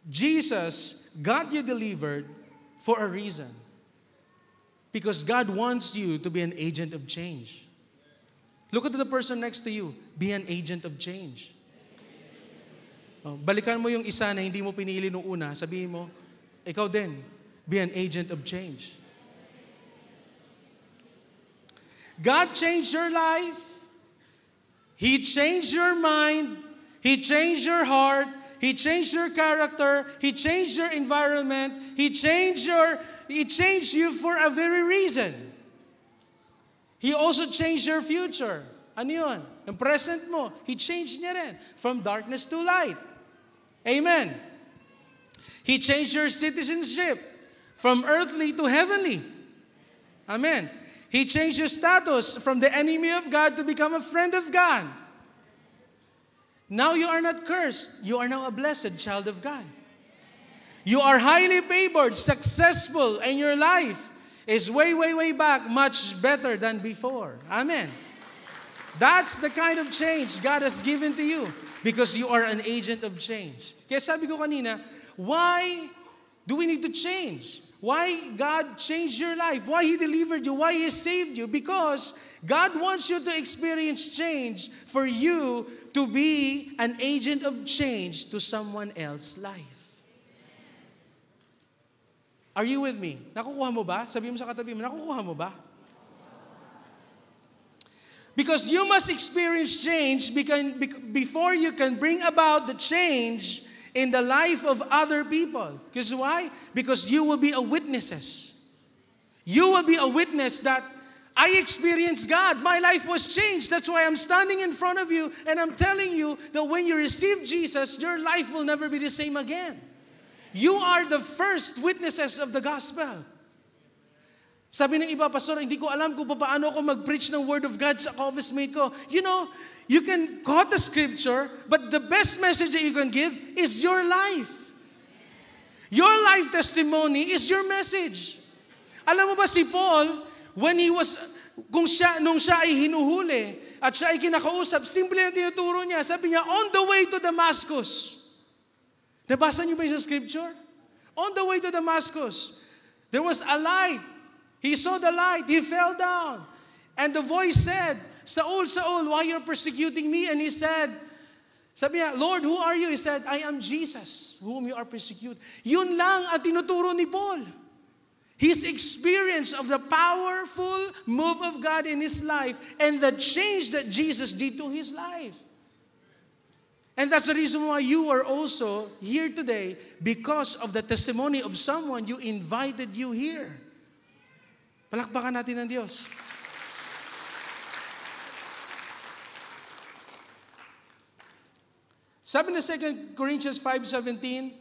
Jesus got you delivered for a reason. Because God wants you to be an agent of change. Look at the person next to you. Be an agent of change. Balikan mo yung isa na hindi mo pinili nung una. Sabihin mo, ikaw din, be an agent of change. God changed your life. He changed your mind. He changed your heart. He changed your character. He changed your environment. He changed you for a very reason. He also changed your future. Ano yun? Ang present mo, He changed niya rin. From darkness to light. Amen. He changed your citizenship. From earthly to heavenly. Amen. He changed your status from the enemy of God to become a friend of God. Now you are not cursed. You are now a blessed child of God. You are highly favored, successful, and your life is way, way, way back much better than before. Amen. That's the kind of change God has given to you because you are an agent of change. Kaya sabi ko kanina, why do we need to change? Why God changed your life? Why He delivered you? Why He saved you? Because God wants you to experience change for you to be an agent of change to someone else's life. Are you with me? Nakukuha mo ba? Sabi mo sa katabi mo, nakukuha mo ba? Because you must experience change before you can bring about the change in the life of other people. Because why? Because you will be a witnesses. You will be a witness that I experienced God. My life was changed. That's why I'm standing in front of you and I'm telling you that when you receive Jesus, your life will never be the same again. You are the first witnesses of the gospel. Sabi ng iba, Pastor, hindi ko alam kung paano ako mag-preach ng Word of God sa office mate ko. You know, you can quote the scripture, but the best message that you can give is your life. Your life testimony is your message. Alam mo ba si Paul, nung siya ay hinuhuli at siya ay kinakausap, simple na tinuturo niya, sabi niya, on the way to Damascus. Nabasa niyo ba yung scripture? On the way to Damascus, there was a light. He saw the light. He fell down. And the voice said, Saul, Saul, why are you persecuting me? And he said, sabi niya, Lord, who are you? He said, I am Jesus, whom you are persecuting. Yun lang ang tinuturo ni Paul. His experience of the powerful move of God in his life and the change that Jesus did to his life. And that's the reason why you are also here today, because of the testimony of someone who invited you here. Palakpakan natin ang Diyos. Sabi na 2 Corinthians 5:17,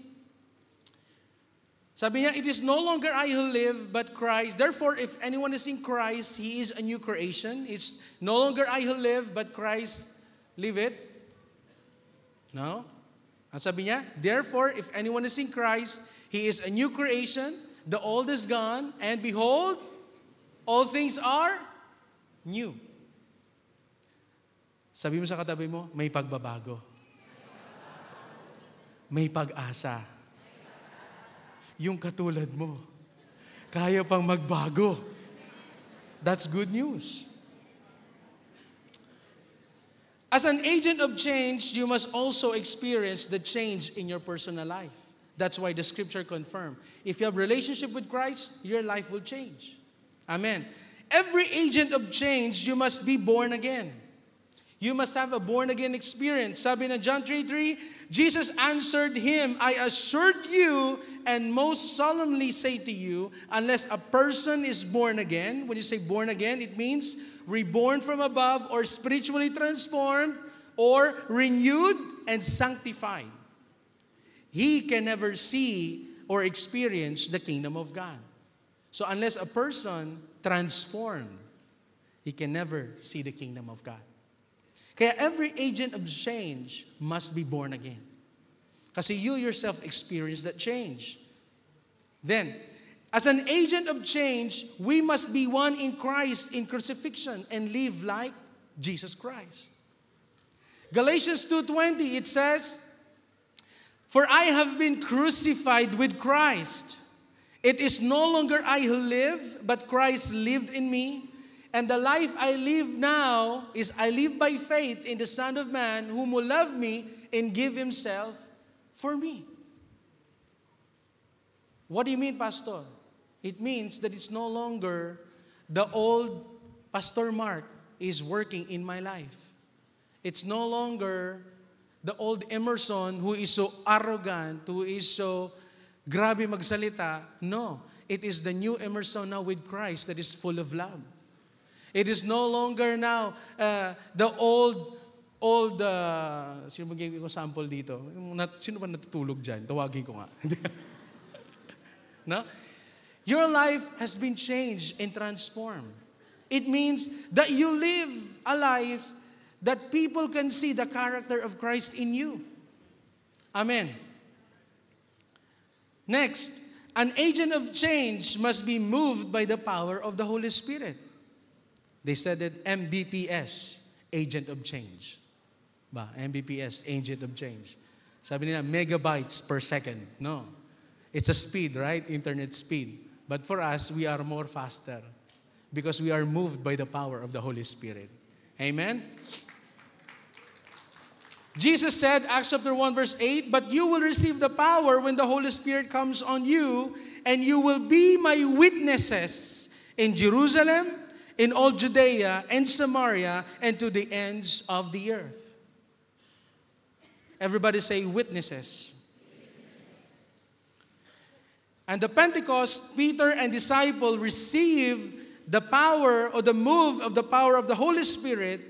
sabi niya, it is no longer I who live, but Christ. Therefore, if anyone is in Christ, he is a new creation. It's no longer I who live, but Christ live it. No? Ang sabi niya, therefore, if anyone is in Christ, he is a new creation. The old is gone, and behold, all things are new. Sabi mo sa katabi mo, may pagbabago. May pag-asa. Yung katulad mo, kaya pang magbago. That's good news. As an agent of change, you must also experience the change in your personal life. That's why the scripture confirms. If you have a relationship with Christ, your life will change. Amen. Every agent of change, you must be born again. You must have a born-again experience. Sabi na John 3:3, Jesus answered him, I assured you and most solemnly say to you, unless a person is born again, when you say born again, it means reborn from above or spiritually transformed or renewed and sanctified. He can never see or experience the kingdom of God. So unless a person transformed, he can never see the kingdom of God. Kaya every agent of change must be born again. Kasi you yourself experience that change. Then, as an agent of change, we must be one in Christ in crucifixion and live like Jesus Christ. Galatians 2:20, it says, for I have been crucified with Christ. It is no longer I who live, but Christ lived in me. And the life I live now is I live by faith in the Son of Man whom will love me and give Himself for me. What do you mean, Pastor? It means that it's no longer the old Pastor Mark is working in my life. It's no longer the old Emerson who is so arrogant, who is so grabe magsalita. No, it is the new Emerson now with Christ that is full of love. It is no longer now the old, sino magiging ko sample dito? Sino ba natutulog dyan? Tawagin ko nga. No? Your life has been changed and transformed. It means that you live a life that people can see the character of Christ in you. Amen. Next, an agent of change must be moved by the power of the Holy Spirit. They said that MBPS, agent of change. Ba, MBPS, agent of change. Sabi nila, megabytes per second. No. It's a speed, right? Internet speed. But for us, we are more faster because we are moved by the power of the Holy Spirit. Amen? Jesus said, Acts chapter 1 verse 8, but you will receive the power when the Holy Spirit comes on you, and you will be my witnesses in Jerusalem, in all Judea and Samaria, and to the ends of the earth. Everybody say witnesses. And the Pentecost, Peter and disciple received the power or the move of the power of the Holy Spirit.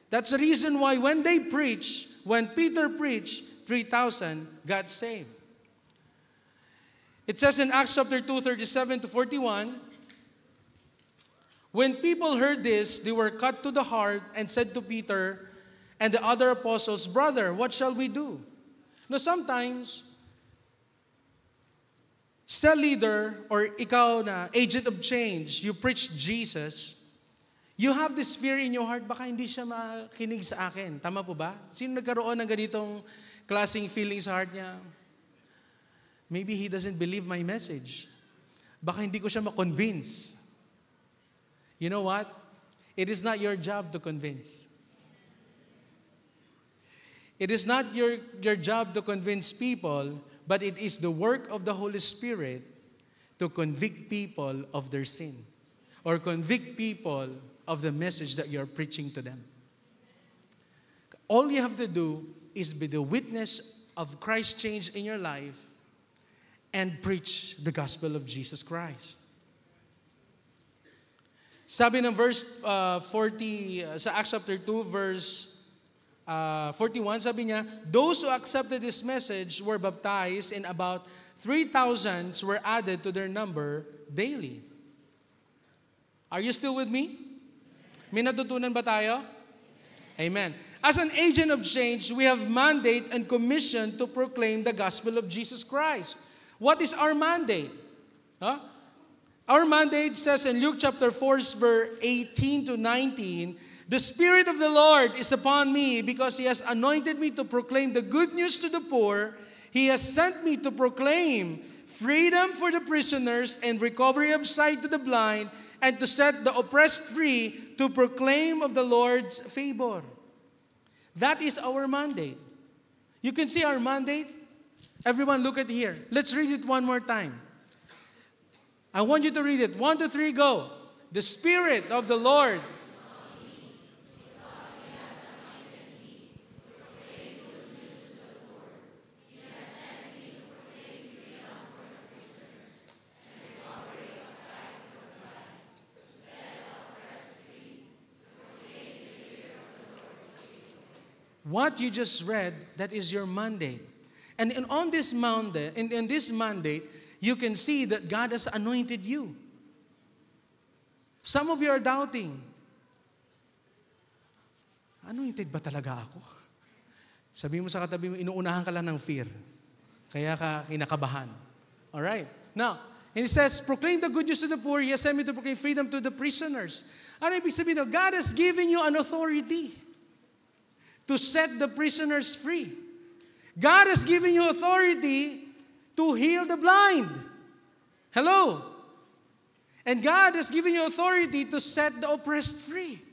That's the reason why when they preach, when Peter preached, 3,000 got saved. It says in Acts chapter 2, 37 to 41, when people heard this, they were cut to the heart and said to Peter and the other apostles, brother, what shall we do? Now sometimes, cell leader or ikaw na agent of change, you preach Jesus, you have this fear in your heart, baka hindi siya makinig sa akin. Tama po ba? Sino nagkaroon ng ganitong klaseng feeling sa heart niya? Maybe he doesn't believe my message. Baka hindi ko siya ma-convince. You know what? It is not your job to convince. It is not your job to convince people, but it is the work of the Holy Spirit to convict people of their sin or convict people of the message that you're preaching to them. All you have to do is be the witness of Christ's change in your life and preach the gospel of Jesus Christ. Sabi ng verse 40, sa Acts chapter 2, verse 41, sabi niya, those who accepted this message were baptized and about 3,000 were added to their number daily. Are you still with me? May natutunan ba tayo? Amen. As an agent of change, we have mandate and commission to proclaim the gospel of Jesus Christ. What is our mandate? Our mandate says in Luke chapter 4, verse 18 to 19, the Spirit of the Lord is upon me because He has anointed me to proclaim the good news to the poor. He has sent me to proclaim freedom for the prisoners and recovery of sight to the blind, and to set the oppressed free, to proclaim of the Lord's favor. That is our mandate. You can see our mandate. Everyone look at here. Let's read it one more time. I want you to read it. 1, 2, 3, go. The Spirit of the Lord. What you just read, that is your mandate. And on this mandate, in this mandate, you can see that God has anointed you. Some of you are doubting. Anointed ba talaga ako? Sabi mo sa katabi mo, inuunahan ka lang ng fear. Kaya ka kinakabahan. Alright. Now, and it says, proclaim the good news to the poor. He has sent me to proclaim freedom to the prisoners. Ano ibig sabihin? God has given you an authority to set the prisoners free. God has given you authority to heal the blind. Hello? And God has given you authority to set the oppressed free.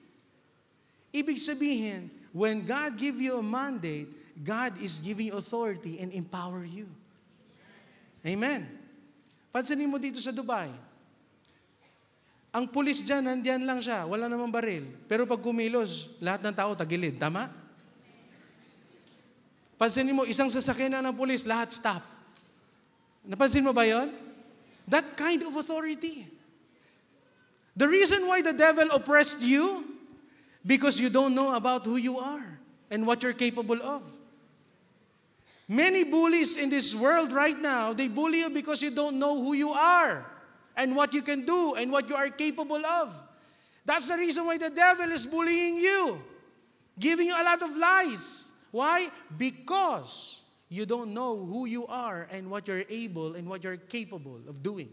Ibig sabihin, when God gives you a mandate, God is giving you authority and empower you. Amen. Pansinin mo dito sa Dubai. Ang pulis dyan, nandiyan lang siya. Wala namang baril. Pero pag kumilos, lahat ng tao tagilid. Tama? Pansinin mo, isang sasakyan na ng pulis, lahat stop. Napansin mo ba yon? That kind of authority. The reason why the devil oppressed you, because you don't know about who you are and what you're capable of. Many bullies in this world right now, they bully you because you don't know who you are and what you can do and what you are capable of. That's the reason why the devil is bullying you, giving you a lot of lies. Why? Because you don't know who you are and what you're able and what you're capable of doing.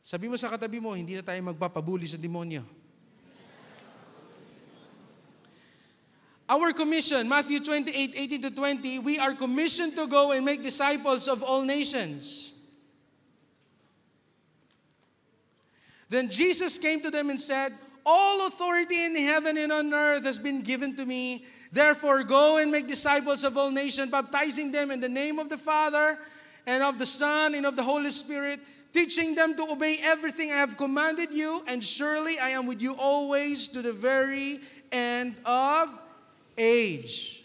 Sabi mo sa katabi mo, hindi na tayo magpapabuli sa demonyo. Our commission, Matthew 28:18 to 20, we are commissioned to go and make disciples of all nations. Then Jesus came to them and said, all authority in heaven and on earth has been given to me. Therefore, go and make disciples of all nations, baptizing them in the name of the Father and of the Son and of the Holy Spirit, teaching them to obey everything I have commanded you, and surely I am with you always to the very end of age.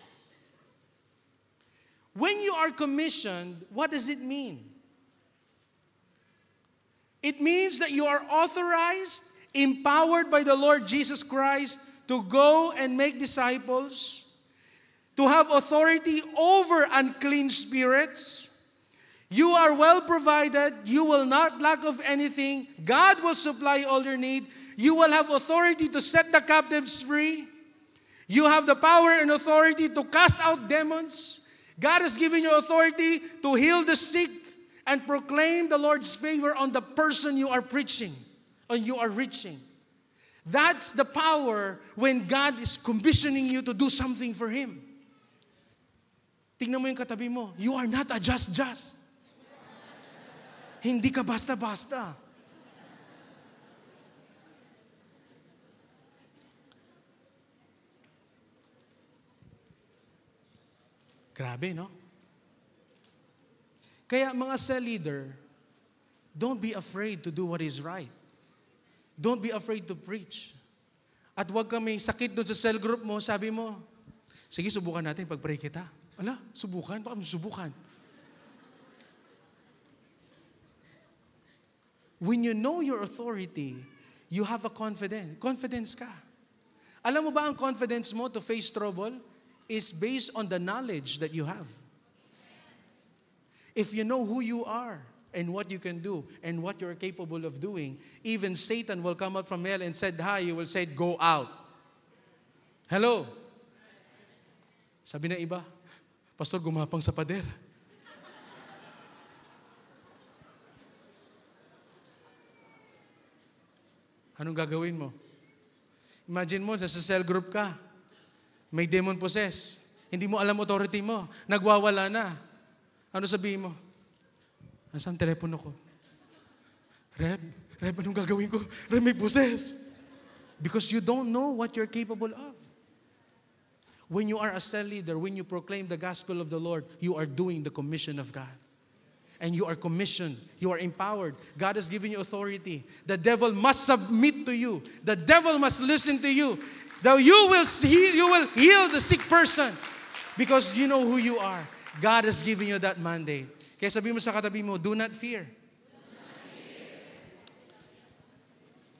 When you are commissioned, what does it mean? It means that you are authorized, empowered by the Lord Jesus Christ to go and make disciples, to have authority over unclean spirits. You are well provided. You will not lack of anything. God will supply all your need. You will have authority to set the captives free. You have the power and authority to cast out demons. God has given you authority to heal the sick and proclaim the Lord's favor on the person you are preaching, or you are reaching. That's the power when God is commissioning you to do something for Him. Tingnan mo yung katabi mo, you are not a just. Hindi ka basta-basta. Grabe, no? Kaya mga cell leader, don't be afraid to do what is right. Don't be afraid to preach. At huwag ka may sakit doon sa cell group mo, sabi mo, sige, subukan natin, pag-pray kita. Ala, subukan? Baka subukan. When you know your authority, you have a confidence. Confidence ka. Alam mo ba ang confidence mo to face trouble is based on the knowledge that you have. If you know who you are and what you can do and what you're capable of doing, even Satan will come out from hell and said, hi, you will say, go out. Hello? Sabi na iba, Pastor, gumapang sa pader. Anong gagawin mo? Imagine mo, sa cell group ka, may demon possess. Hindi mo alam authority mo. Nagwawala na. Ano sabihin mo? Nasaan telepono ko? Reb, anong gagawin ko? Reb, may possess. Because you don't know what you're capable of. When you are a cell leader, when you proclaim the gospel of the Lord, you are doing the commission of God. And you are commissioned. You are empowered. God has given you authority. The devil must submit to you. The devil must listen to you. You will heal the sick person because you know who you are. God has given you that mandate. Kaya sabi mo sa katabi mo, do not fear.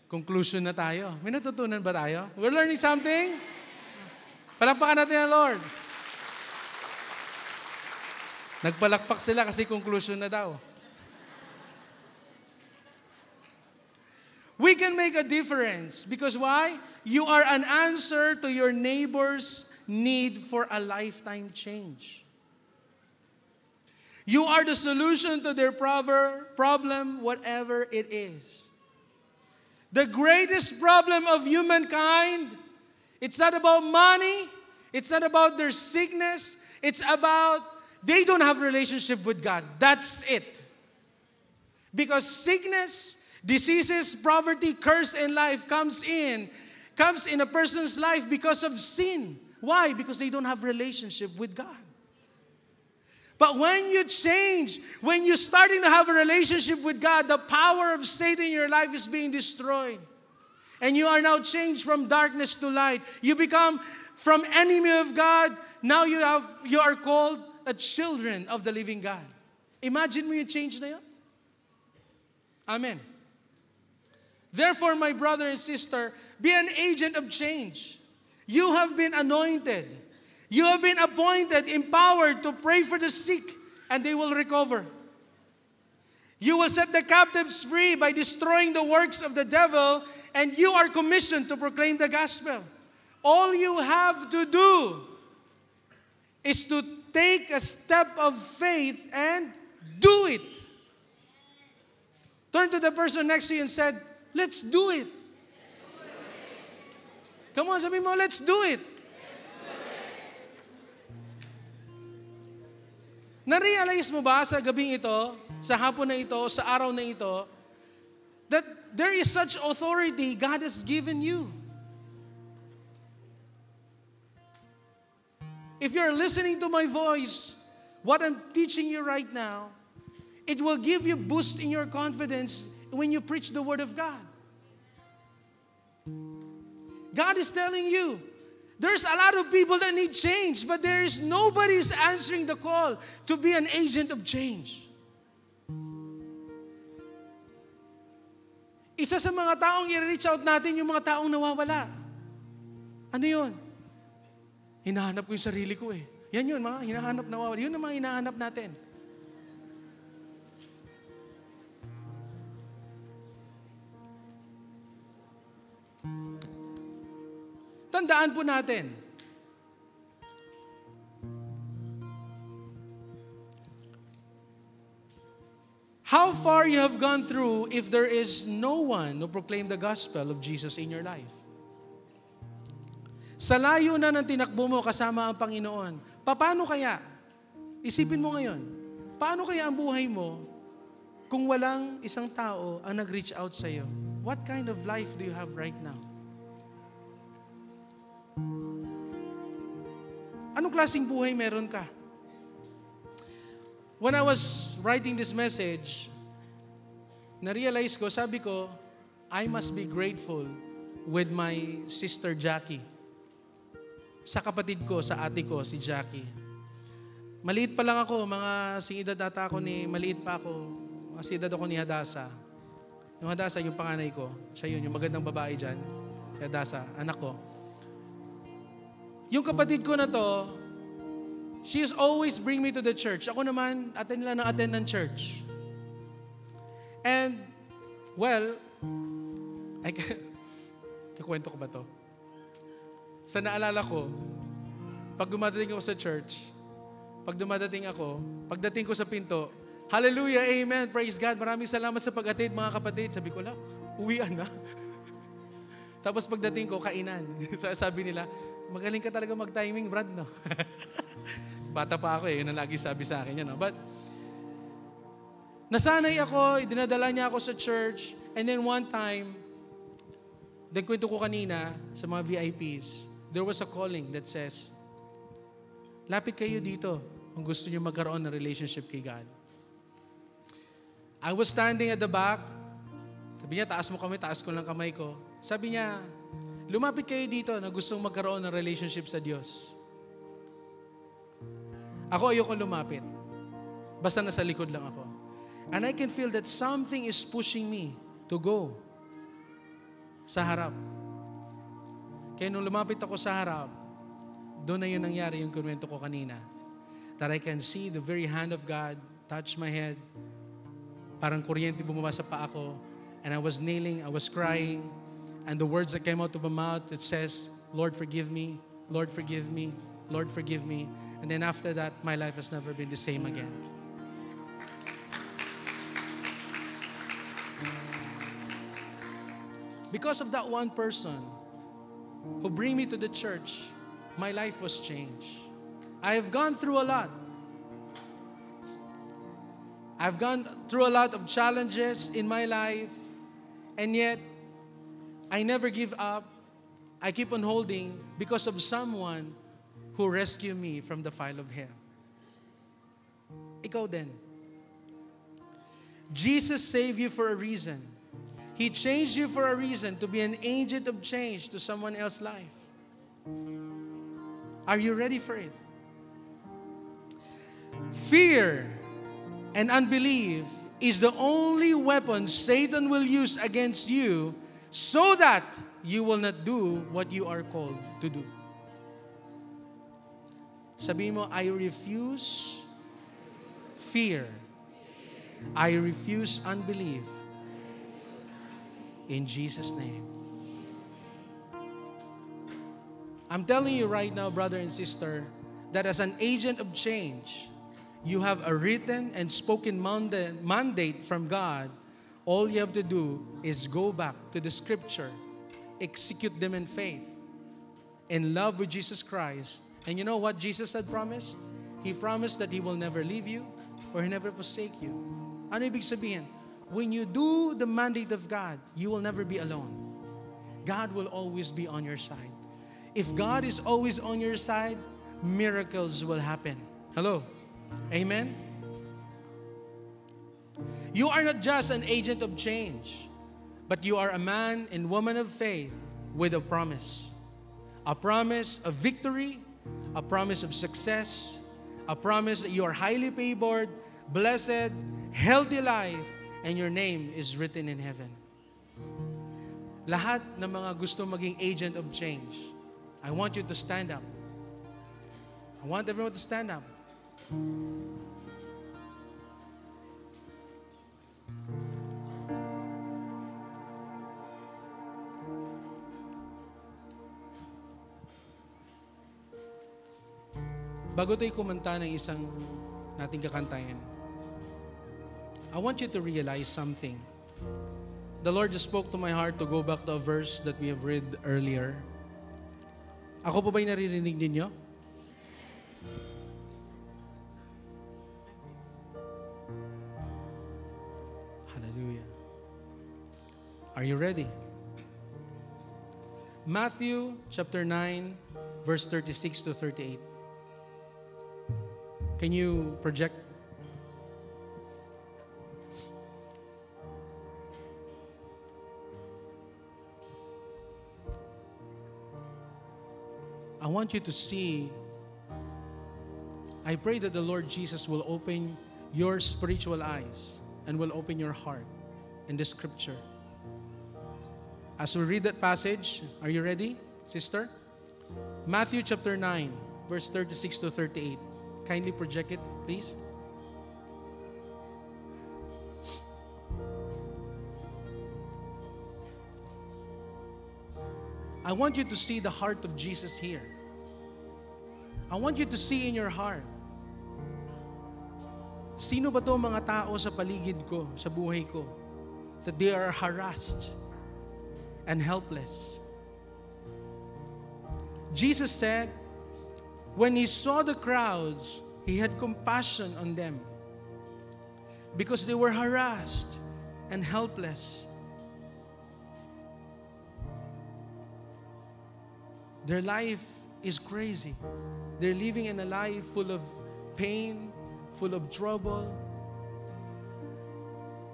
Conclusion na tayo. May natutunan ba tayo? We're learning something? Palakpakan natin ang Lord. Nagpalakpak sila kasi conclusion na daw. We can make a difference because why? You are an answer to your neighbor's need for a lifetime change. You are the solution to their problem, whatever it is. The greatest problem of humankind, it's not about money, it's not about their sickness, it's about they don't have a relationship with God. That's it. Because sickness, diseases, poverty, curse in life comes in a person's life because of sin. Why? Because they don't have a relationship with God. But when you change, when you're starting to have a relationship with God, the power of Satan in your life is being destroyed. And you are now changed from darkness to light. You become from enemy of God, now you are called a children of the living God. Imagine mo yung change na yun. Amen. Therefore, my brother and sister, be an agent of change. You have been anointed. You have been appointed, empowered to pray for the sick, and they will recover. You will set the captives free by destroying the works of the devil, and you are commissioned to proclaim the gospel. All you have to do is to take a step of faith and do it. Turn to the person next to you and said, let's do it. Come on, sabi mo, let's do it. Na-realize mo ba sa gabing ito, sa hapon na ito, sa araw na ito, that there is such authority God has given you? If you're listening to my voice, what I'm teaching you right now, it will give you boost in your confidence when you preach the Word of God. God is telling you, there's a lot of people that need change, but there is nobody's answering the call to be an agent of change. Isa sa mga taong i-reach out natin, yung mga taong nawawala. Ano yun? Hinahanap ko yung sarili ko eh. Yan yun, mga hinahanap nawawala. Yun ang mga hinahanap natin. Tandaan po natin, how far you have gone through if there is no one who proclaim the gospel of Jesus in your life. Sa layo na ng tinakbo mo kasama ang Panginoon, paano kaya? Isipin mo ngayon, paano kaya ang buhay mo kung walang isang tao ang nag-reach out sa iyo? What kind of life do you have right now? Anong klaseng buhay meron ka? When I was writing this message, na-realize ko, sabi ko, I must be grateful with my sister Jackie. Sa kapatid ko, sa ate ko, si Jackie. Maliit pa lang ako, mga sing edad ata ako maliit pa ako, mga edad ako ni Hadasa. Yung Hadasa, yung panganay ko. Siya yun, yung magandang babae dyan. Si Hadasa, anak ko. Yung kapatid ko na to, she is always bring me to the church. Ako naman, attend lang ng church. And, well, kakwento ko ba to? Sa naalala ko, pag dumadating ako sa church, pagdating ko sa pinto, hallelujah, amen, praise God, maraming salamat sa pag-atid mga kapatid. Sabi ko lang, uwian na. Tapos pagdating ko, kainan. Sabi nila, magaling ka talaga mag-timing, Brad, no? Bata pa ako yun ang lagi sabi sa akin yan, no? But, nasanay ako, dinadala niya ako sa church, and then one time, kwento ko kanina sa mga VIPs, there was a calling that says, lapit kayo dito kung gusto niyo magkaroon ng relationship kay God. I was standing at the back. Sabi niya, taas mo kami, taas ko lang kamay ko. Sabi niya, lumapit kayo dito na gustong magkaroon ng relationship sa Diyos. Ako ayoko lumapit. Basta nasa likod lang ako. And I can feel that something is pushing me to go sa harap. Kaya nung lumapit ako sa harap, doon na yun nangyari yung kunwento ko kanina. That I can see the very hand of God touch my head. Parang kuryente bumaba sa paa ko. And I was kneeling, I was crying. And the words that came out of my mouth, it says, Lord, forgive me. Lord, forgive me. Lord, forgive me. And then after that, my life has never been the same again. Because of that one person who bring me to the church, my life was changed. I have gone through a lot. I've gone through a lot of challenges in my life, and yet, I never give up. I keep on holding because of someone who rescued me from the file of hell. Ikaw din. Jesus saved you for a reason. He changed you for a reason to be an agent of change to someone else's life. Are you ready for it? Fear and unbelief is the only weapon Satan will use against you so that you will not do what you are called to do. Sabi mo, I refuse fear. I refuse unbelief. In Jesus' name. I'm telling you right now, brother and sister, that as an agent of change, you have a written and spoken mandate from God. All you have to do is go back to the scripture, execute them in faith, in love with Jesus Christ. And you know what Jesus had promised? He promised that He will never leave you or He never forsake you. Ano ibig sabihin? When you do the mandate of God, you will never be alone. God will always be on your side. If God is always on your side, miracles will happen. Hello? Amen? You are not just an agent of change, but you are a man and woman of faith with a promise. A promise of victory, a promise of success, a promise that you are highly favored, blessed, healthy life, and your name is written in heaven. Lahat ng mga gusto maging agent of change, I want you to stand up. I want everyone to stand up. Bago tayo kumanta ng isang nating kakantayan, I want you to realize something. The Lord just spoke to my heart to go back to a verse that we have read earlier. Ako po ba'y naririnig ninyo? Hallelujah. Are you ready? Matthew chapter 9, verse 36 to 38. Can you project? I want you to see, I pray that the Lord Jesus will open your spiritual eyes and will open your heart in the scripture. As we read that passage, are you ready, sister? Matthew chapter 9, verse 36 to 38. Kindly project it, please. I want you to see the heart of Jesus here. I want you to see in your heart. Sino ba to mga tao sa paligid ko, sa buhay ko, that they are harassed and helpless? Jesus said, when He saw the crowds, He had compassion on them because they were harassed and helpless. Their life is crazy. They're living in a life full of pain, full of trouble.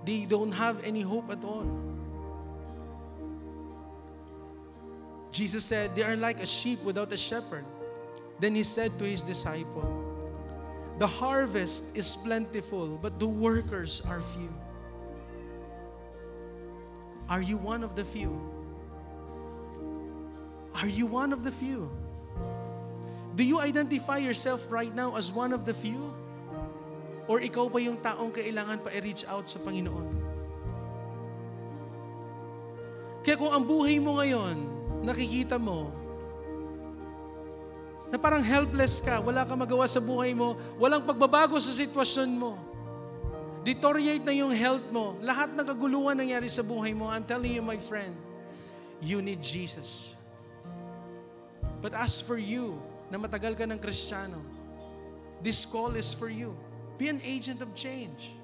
They don't have any hope at all. Jesus said, they are like a sheep without a shepherd. Then He said to His disciple, the harvest is plentiful, but the workers are few. Are you one of the few? Are you one of the few? Do you identify yourself right now as one of the few? Or ikaw pa yung taong kailangan pa i-reach out sa Panginoon? Kaya kung ang buhay mo ngayon, nakikita mo, na parang helpless ka, wala ka magawa sa buhay mo, walang pagbabago sa sitwasyon mo, deteriorate na yung health mo, lahat ng kaguluhan nangyari sa buhay mo, I'm telling you, my friend, you need Jesus. But as for you, na matagal ka ng Kristiyano, this call is for you. Be an agent of change.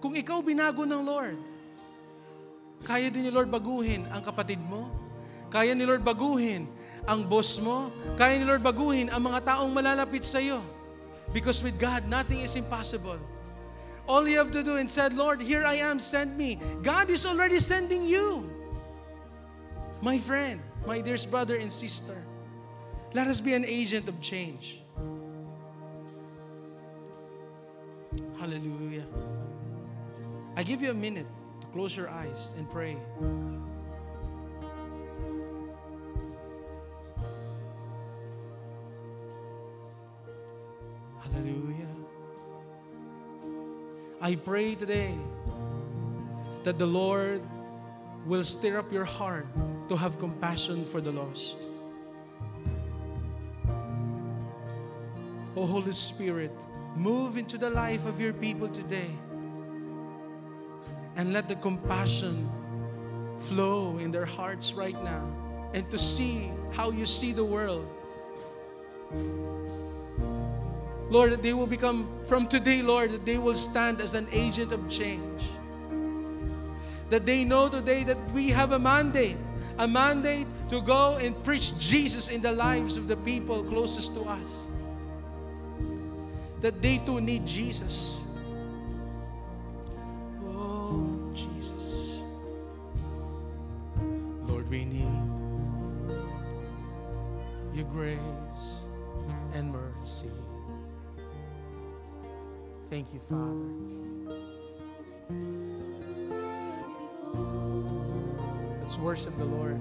Kung ikaw binago ng Lord, kaya din ni Lord baguhin ang kapatid mo, kaya ni Lord baguhin ang boss mo, kaya ni Lord baguhin ang mga taong malalapit sa iyo. Because with God, nothing is impossible. All you have to do and said, Lord, here I am, send me. God is already sending you. My friend, my dearest brother and sister, let us be an agent of change. Hallelujah. I give you a minute to close your eyes and pray. Hallelujah. I pray today that the Lord will stir up your heart to have compassion for the lost. Oh, Holy Spirit, move into the life of your people today and let the compassion flow in their hearts right now and to see how you see the world. Lord, that they will become, from today, Lord, that they will stand as an agent of change. That they know today that we have a mandate to go and preach Jesus in the lives of the people closest to us. That they too need Jesus. Oh, Jesus. Lord, we need your grace and mercy. Thank you, Father. Let's worship the Lord.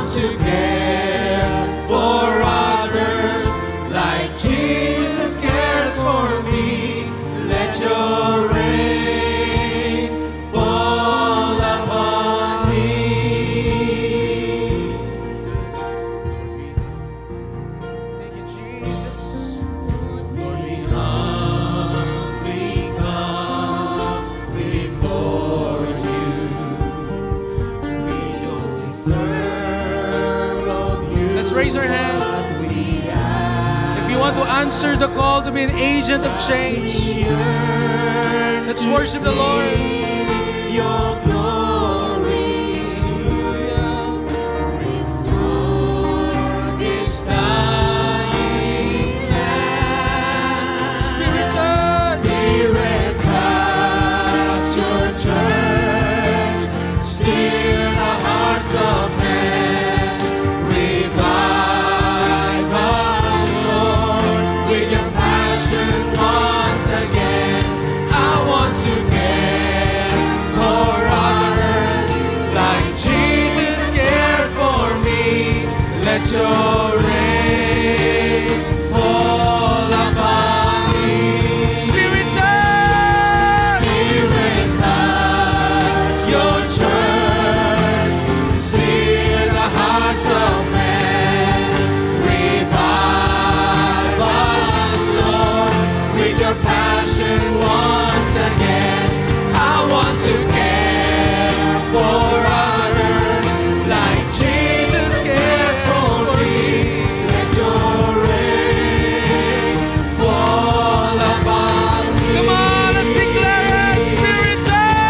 To care for others like Jesus cares for me. Let your rain fall upon me. Thank you, Jesus. Lord, we humbly come before you. We don't deserve. Let's raise our hand. If you want to answer the call to be an agent of change, yearn Let's to worship the Lord. see your glory. Restore this dying land. Spirit touch. Spirit touch your church. Steer the hearts of men. Revive us, Lord, with your passion once again. I want to care for others like Jesus cares for me. Let your rain fall upon me. Spirit touch. Spirit touch your church. Steer the hearts of men. Revive us, Lord, with your passion once again. I want to care for others like Jesus cares for me. Let your rain fall upon me. Come on, let's declare it. Spirit touch.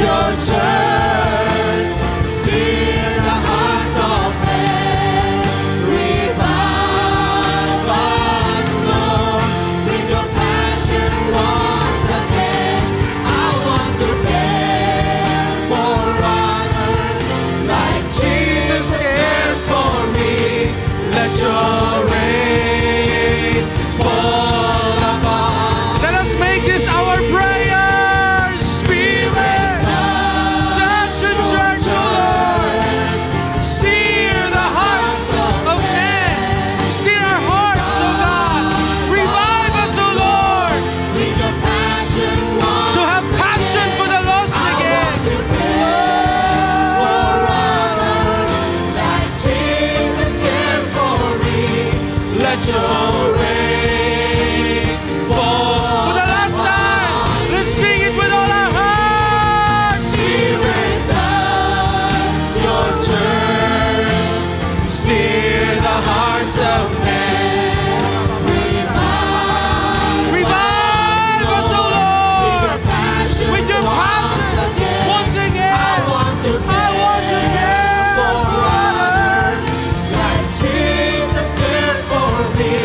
Your church, steer the hearts of men. Revive us, Lord, with your passion once again. I want to care for others like Jesus cares for me. Let your rain fall upon. Let us make this our prayer. Spirit touch the church, oh Lord. Steer the hearts of men. Steer our hearts, oh God. Revive us, oh Lord, With your passion to have passion for the lost again. to care for others like Jesus cares for me. Let your rain fall. For the last time, let's sing it with all our hearts. Spirit touch your church. Steer the hearts of men. Revive us, oh Lord, with your passion once again. I want to care for others like Jesus cared for me.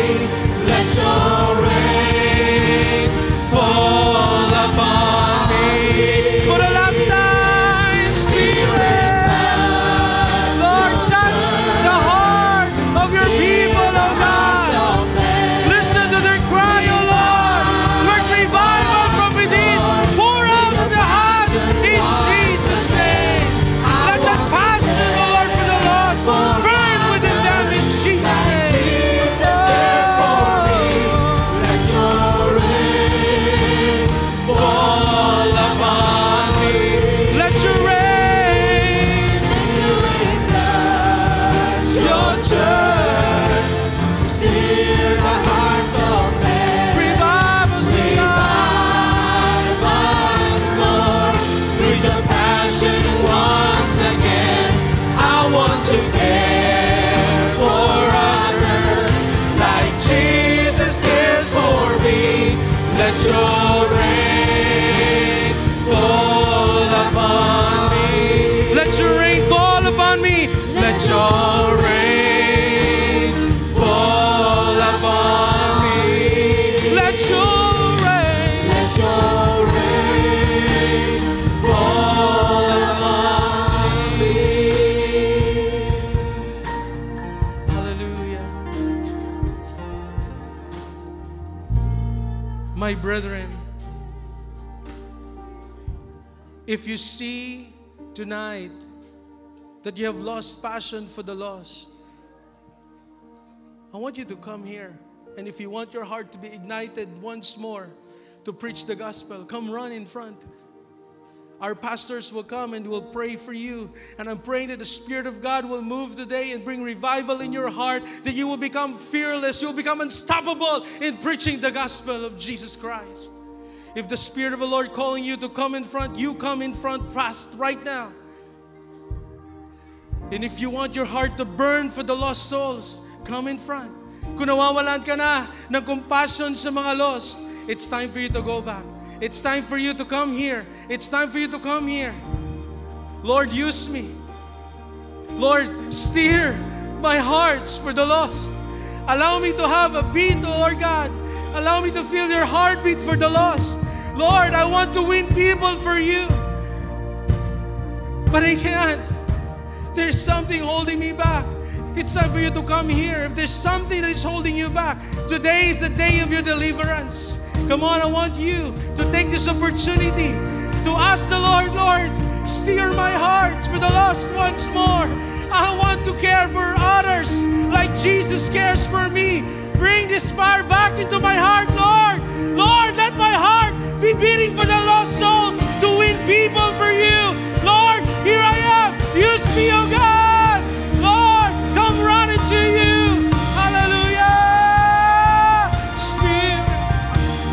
Let your rain fall upon me. For the last time, Spirit, Lord, touch the heart of your people, oh God. Listen to their cry, oh Lord. Work revival from within. Pour out of the heart in Jesus' name. Let that passion, oh Lord, for the lost burn within them in Jesus' name. Jesus cares for me. Let your rain fall upon me. Let your rain, Touch your church. Steer the hearts of men. revive us, oh God. Revive us, Lord, with your passion once again. I want to care for others like Jesus cares for me. Let your rain fall upon me. Let your rain fall upon me. Let your rain fall upon me. Let your rain. Let your rain fall upon me. Hallelujah. My brethren, if you see tonight that you have lost passion for the lost, I want you to come here. And if you want your heart to be ignited once more to preach the gospel, come run in front. Our pastors will come and will pray for you. And I'm praying that the Spirit of God will move today and bring revival in your heart, that you will become fearless, you will become unstoppable in preaching the gospel of Jesus Christ. If the Spirit of the Lord calling you to come in front, you come in front fast right now. And if you want your heart to burn for the lost souls, come in front. Kung nawawalan ka na ng compassion sa mga lost, It's time for you to go back. It's time for you to come here. It's time for you to come here. Lord, use me. Lord, steer my hearts for the lost. Allow me to have a beat, oh Lord God. Allow me to feel your heartbeat for the lost. Lord, I want to win people for you. But I can't. There's something holding me back. It's time for you to come here. If there's something that is holding you back, today is the day of your deliverance. Come on, I want you to take this opportunity to ask the Lord, Lord, steer my hearts for the lost once more. I want to care for others like Jesus cares for me. Bring this fire back into my heart, Lord. Lord, let my heart be beating for the lost souls to win people for you. Lord, here I am. Use me, oh God. Lord, come running to you. Hallelujah.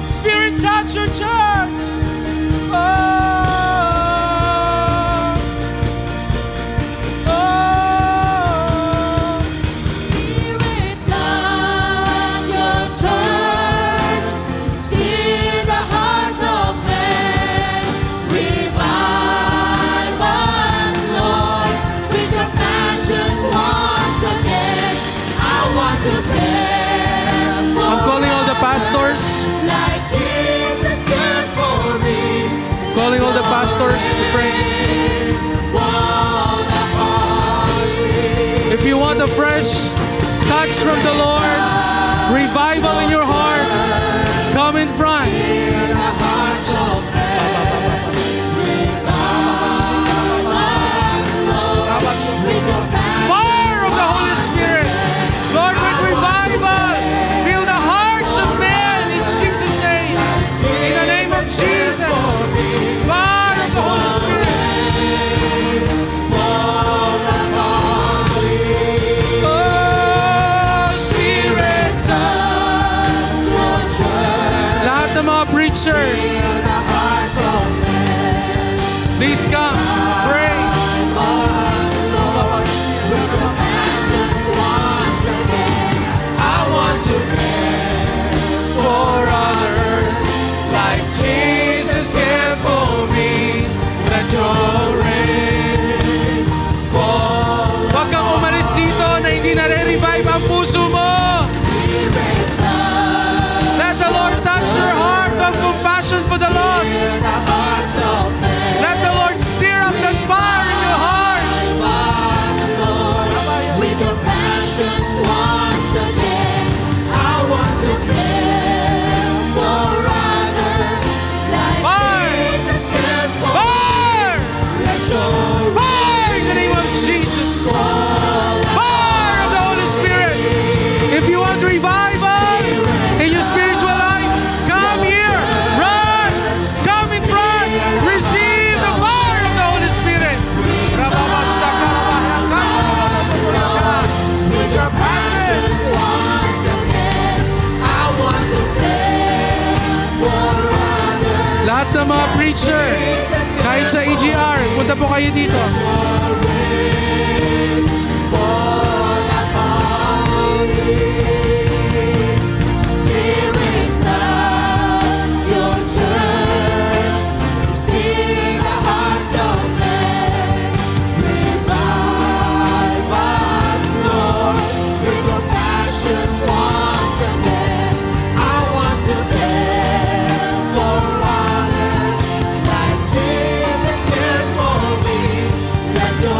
Spirit, touch your church. Oh. Pastors, like Jesus cares for me. Calling all the pastors to pray. If you want a fresh touch from the Lord, revival in your heart, come in front. Fire of the Holy Spirit. Lord, with revival, fill the hearts of men in Jesus' name. In the name of Jesus. Fire of the Holy Spirit. Oh, Spirit. Lahat ng mga preacher, please come, pray. I want to care for others like Jesus cared for me. Let your rain fall. Huwag kang umalis dito na hindi nare-revive ang puso mo. Let the Lord touch your heart of compassion for the lost. Let the Lord stir up that fire in your heart. With your passions once again, I want to care for others like Jesus cares for me. Let your Fire in the name of Jesus. Fire of the Holy Spirit. If you want revival in your spiritual life, come here. Run. Come in front. Receive the fire of the Holy Spirit. with your passions once again, I want to care for others. Lahat ng mga preacher, kahit sa EGR, punta po kayo dito. Spirit, touch your church. Steer the hearts of men. Revive us, Lord, with your passion once again. I want to care for others like Jesus cares for me. Let your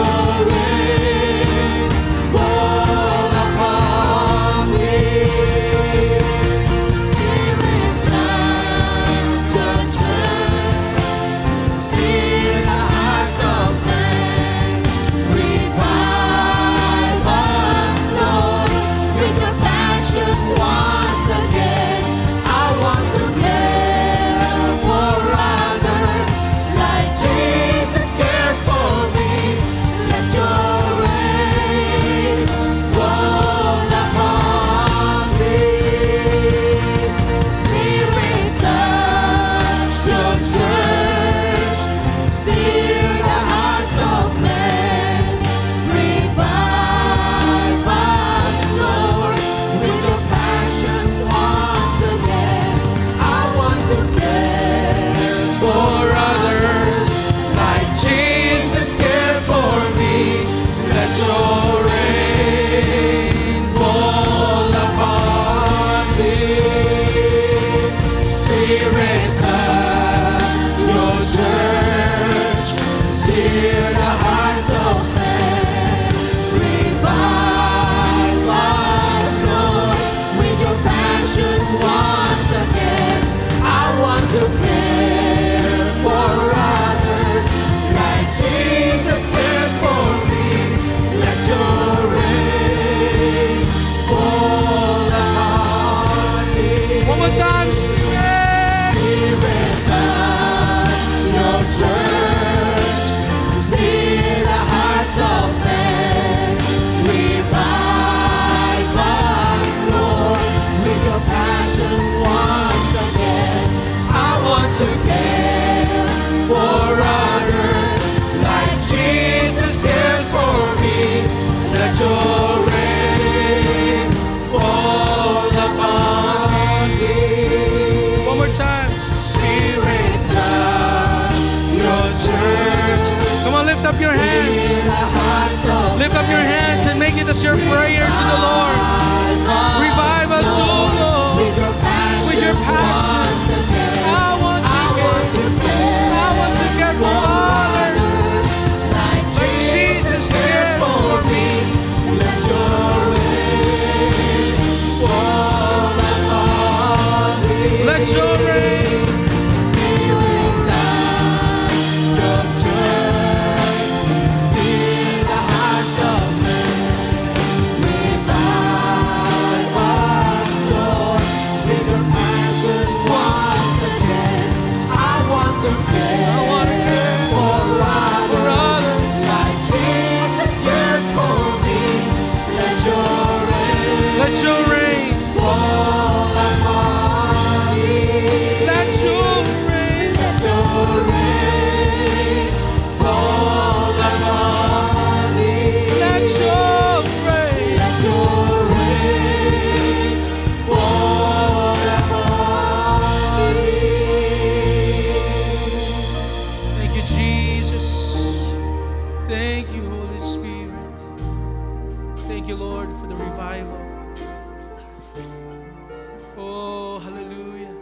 as your prayer to the Lord. Revive us, oh Lord, with your passion. I want to get for others like Jesus cares for me. Let your rain fall upon me. Let your rain. Spirit, touch your church. Still the hearts of men. Revive us, Lord, with your passions once again. I want to care for others like Jesus cares for me. Let your rain Let your rain. fall upon me. Let your rain. Let your rain fall upon me. Let your rain. Let your rain fall upon me. Thank you, Jesus. Thank you, Holy Spirit. Thank you, Lord, for the revival. Oh, hallelujah.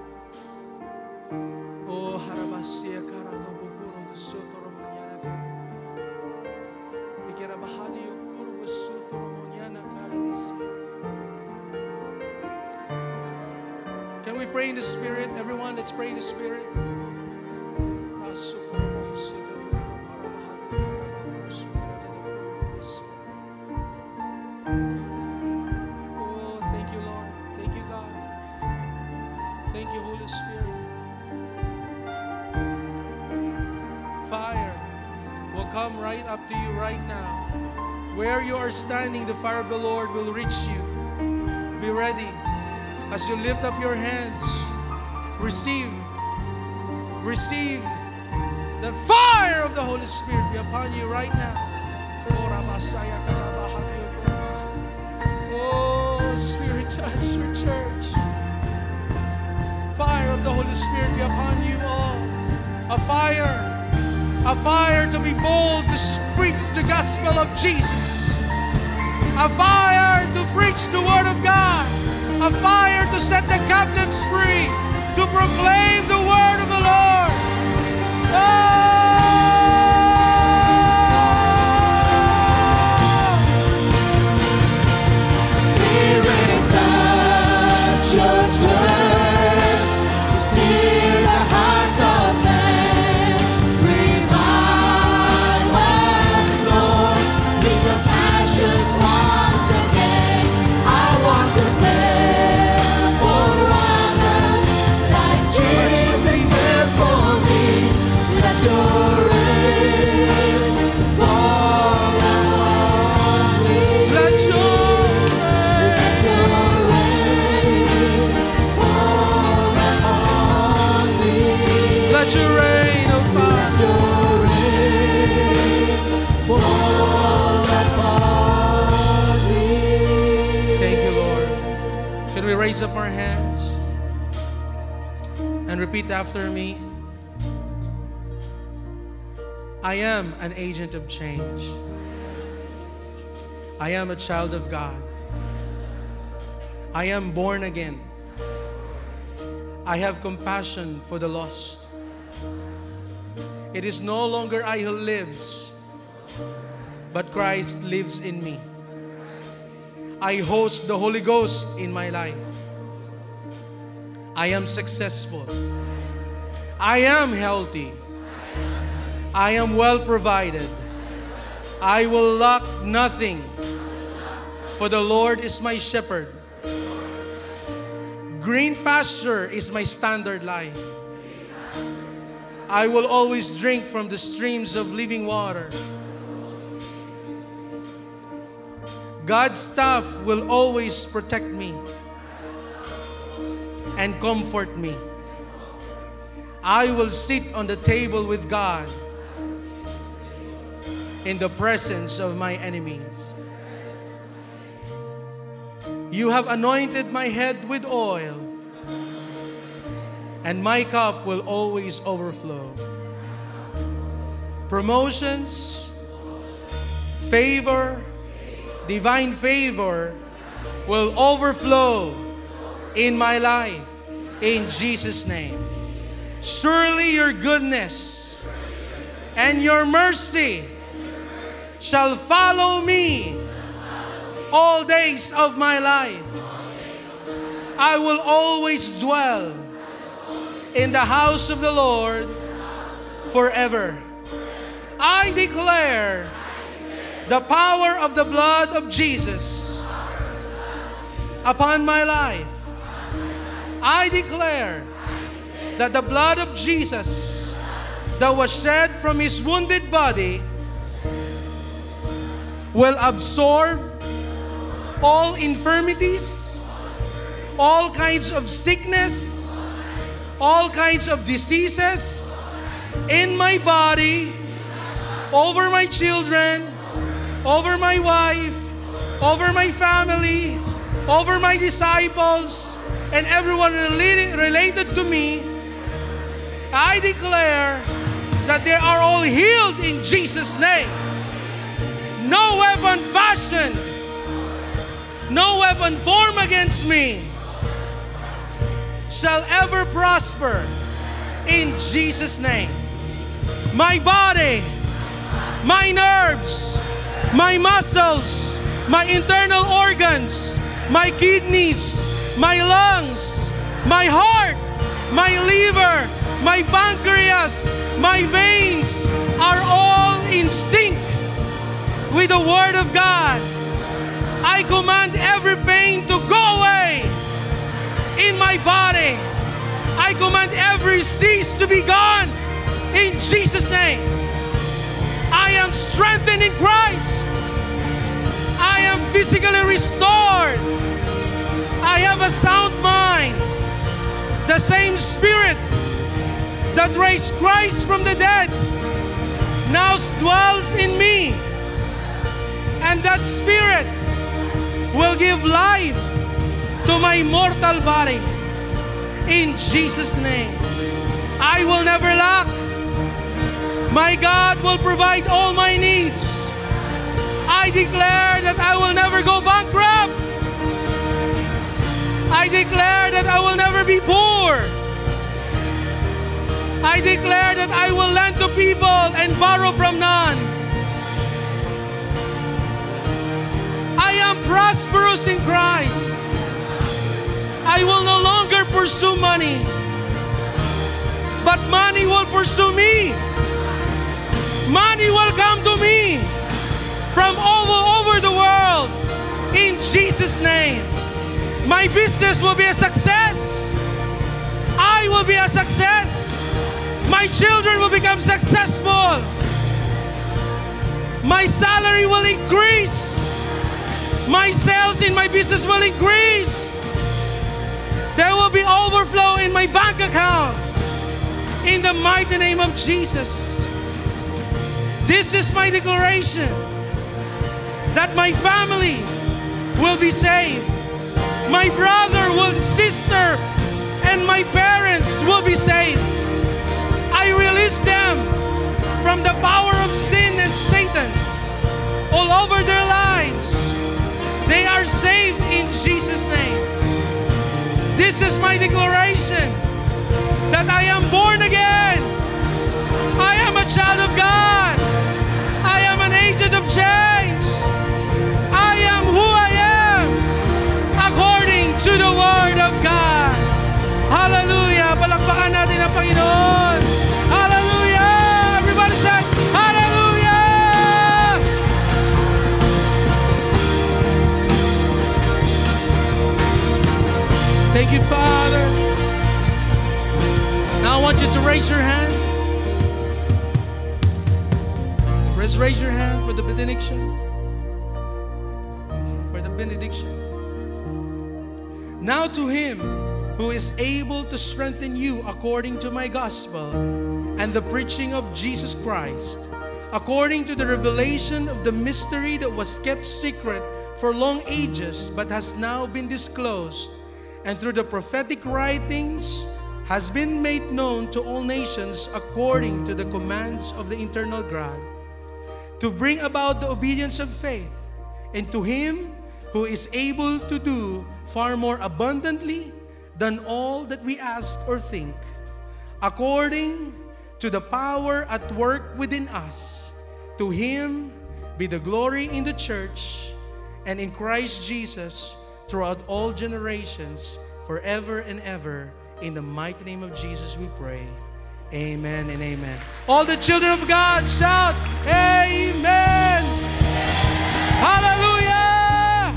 Oh, harabasia karaga bukuro de soto romanyana ka. Ikera bahadi ukuro de soto romanyana karadisi. Can we pray in the Spirit? Everyone, let's pray in the Spirit. Oh, thank you, Lord. Thank you, God. Thank you, Holy Spirit. Fire will come right up to you right now. Where you are standing, the fire of the Lord will reach you. Be ready. As you lift up your hands, receive the fire of the Holy Spirit be upon you right now. Oh, Spirit, touch your church. Fire of the Holy Spirit be upon you all. A fire to be bold to speak the gospel of Jesus. A fire to preach the word of God. A fire to set the captives free. To proclaim the word of the Lord. Spirit, touch your church. Steer the hearts of men. Revive us, Lord, with your passion once again. I want to care for others like Jesus cares for me. Let your rain fall upon me. Let your Let your rain fall upon me. Let your rain of Let fire. your rain fall upon me. Thank you, Lord. Can we raise up our hands and repeat after me? I am an agent of change. I am a child of God. I am born again. I have compassion for the lost. It is no longer I who lives, but Christ lives in me. I host the Holy Ghost in my life. I am successful. I am healthy. I am well provided. I will lack nothing, for the Lord is my shepherd. Green pasture is my standard life. I will always drink from the streams of living water. God's staff will always protect me and comfort me. I will sit on the table with God in the presence of my enemies. You have anointed my head with oil, and my cup will always overflow. Promotions, favor, divine favor will overflow in my life. In Jesus' name. Surely your goodness and your mercy shall follow me all days of my life. I will always dwell in the house of the Lord forever. I declare the power of the blood of Jesus upon my life. I declare that the blood of Jesus that was shed from His wounded body will absorb all infirmities, all kinds of sickness, all kinds of diseases in my body, over my children, over my wife, over my family, over my disciples, and everyone related to me. I declare that they are all healed in Jesus' name. No weapon fashioned, no weapon formed against me shall ever prosper in Jesus' name. My body, my nerves, my muscles, my internal organs, my kidneys, my lungs, my heart, my liver, my pancreas, my veins are all in sync with the Word of God. I command every pain to go away in my body. I command every disease to be gone in Jesus' name. I am strengthened in Christ. I am physically restored. I have a sound mind. The same Spirit that raised Christ from the dead now dwells in me. And that Spirit will give life to my mortal body. In Jesus' name. I will never lack. My God will provide all my needs. I declare that I will never go bankrupt. I declare that I will never be poor. I declare that I will lend to people and borrow from none. I am prosperous in Christ. I will no longer pursue money, but money will pursue me. Money will come to me from all over the world in Jesus' name. My business will be a success. I will be a success. My children will become successful. My salary will increase. My sales in my business will increase. There will be overflow in my bank account. In the mighty name of Jesus. This is my declaration that my family will be saved. My brother, sister, and my parents will be saved. I release them from the power of sin and Satan all over their lives. They are saved in Jesus' name. This is my declaration that I am born again. I am a child of God. I am an agent of change. I am who I am according to the Word of God. Hallelujah! Palakpakan natin ang Panginoon. Hallelujah! Everybody say, Hallelujah! Thank you, Father. Now I want you to raise your hand. Raise your hand for the benediction. For the benediction. Now to Him who is able to strengthen you according to my gospel and the preaching of Jesus Christ, according to the revelation of the mystery that was kept secret for long ages but has now been disclosed, and through the prophetic writings has been made known to all nations according to the commands of the eternal God, to bring about the obedience of faith And to Him who is able to do far more abundantly than all that we ask or think, according to the power at work within us, to Him be the glory in the church and in Christ Jesus throughout all generations, forever and ever. In the mighty name of Jesus we pray. Amen and amen. All the children of God shout, Amen! Hallelujah!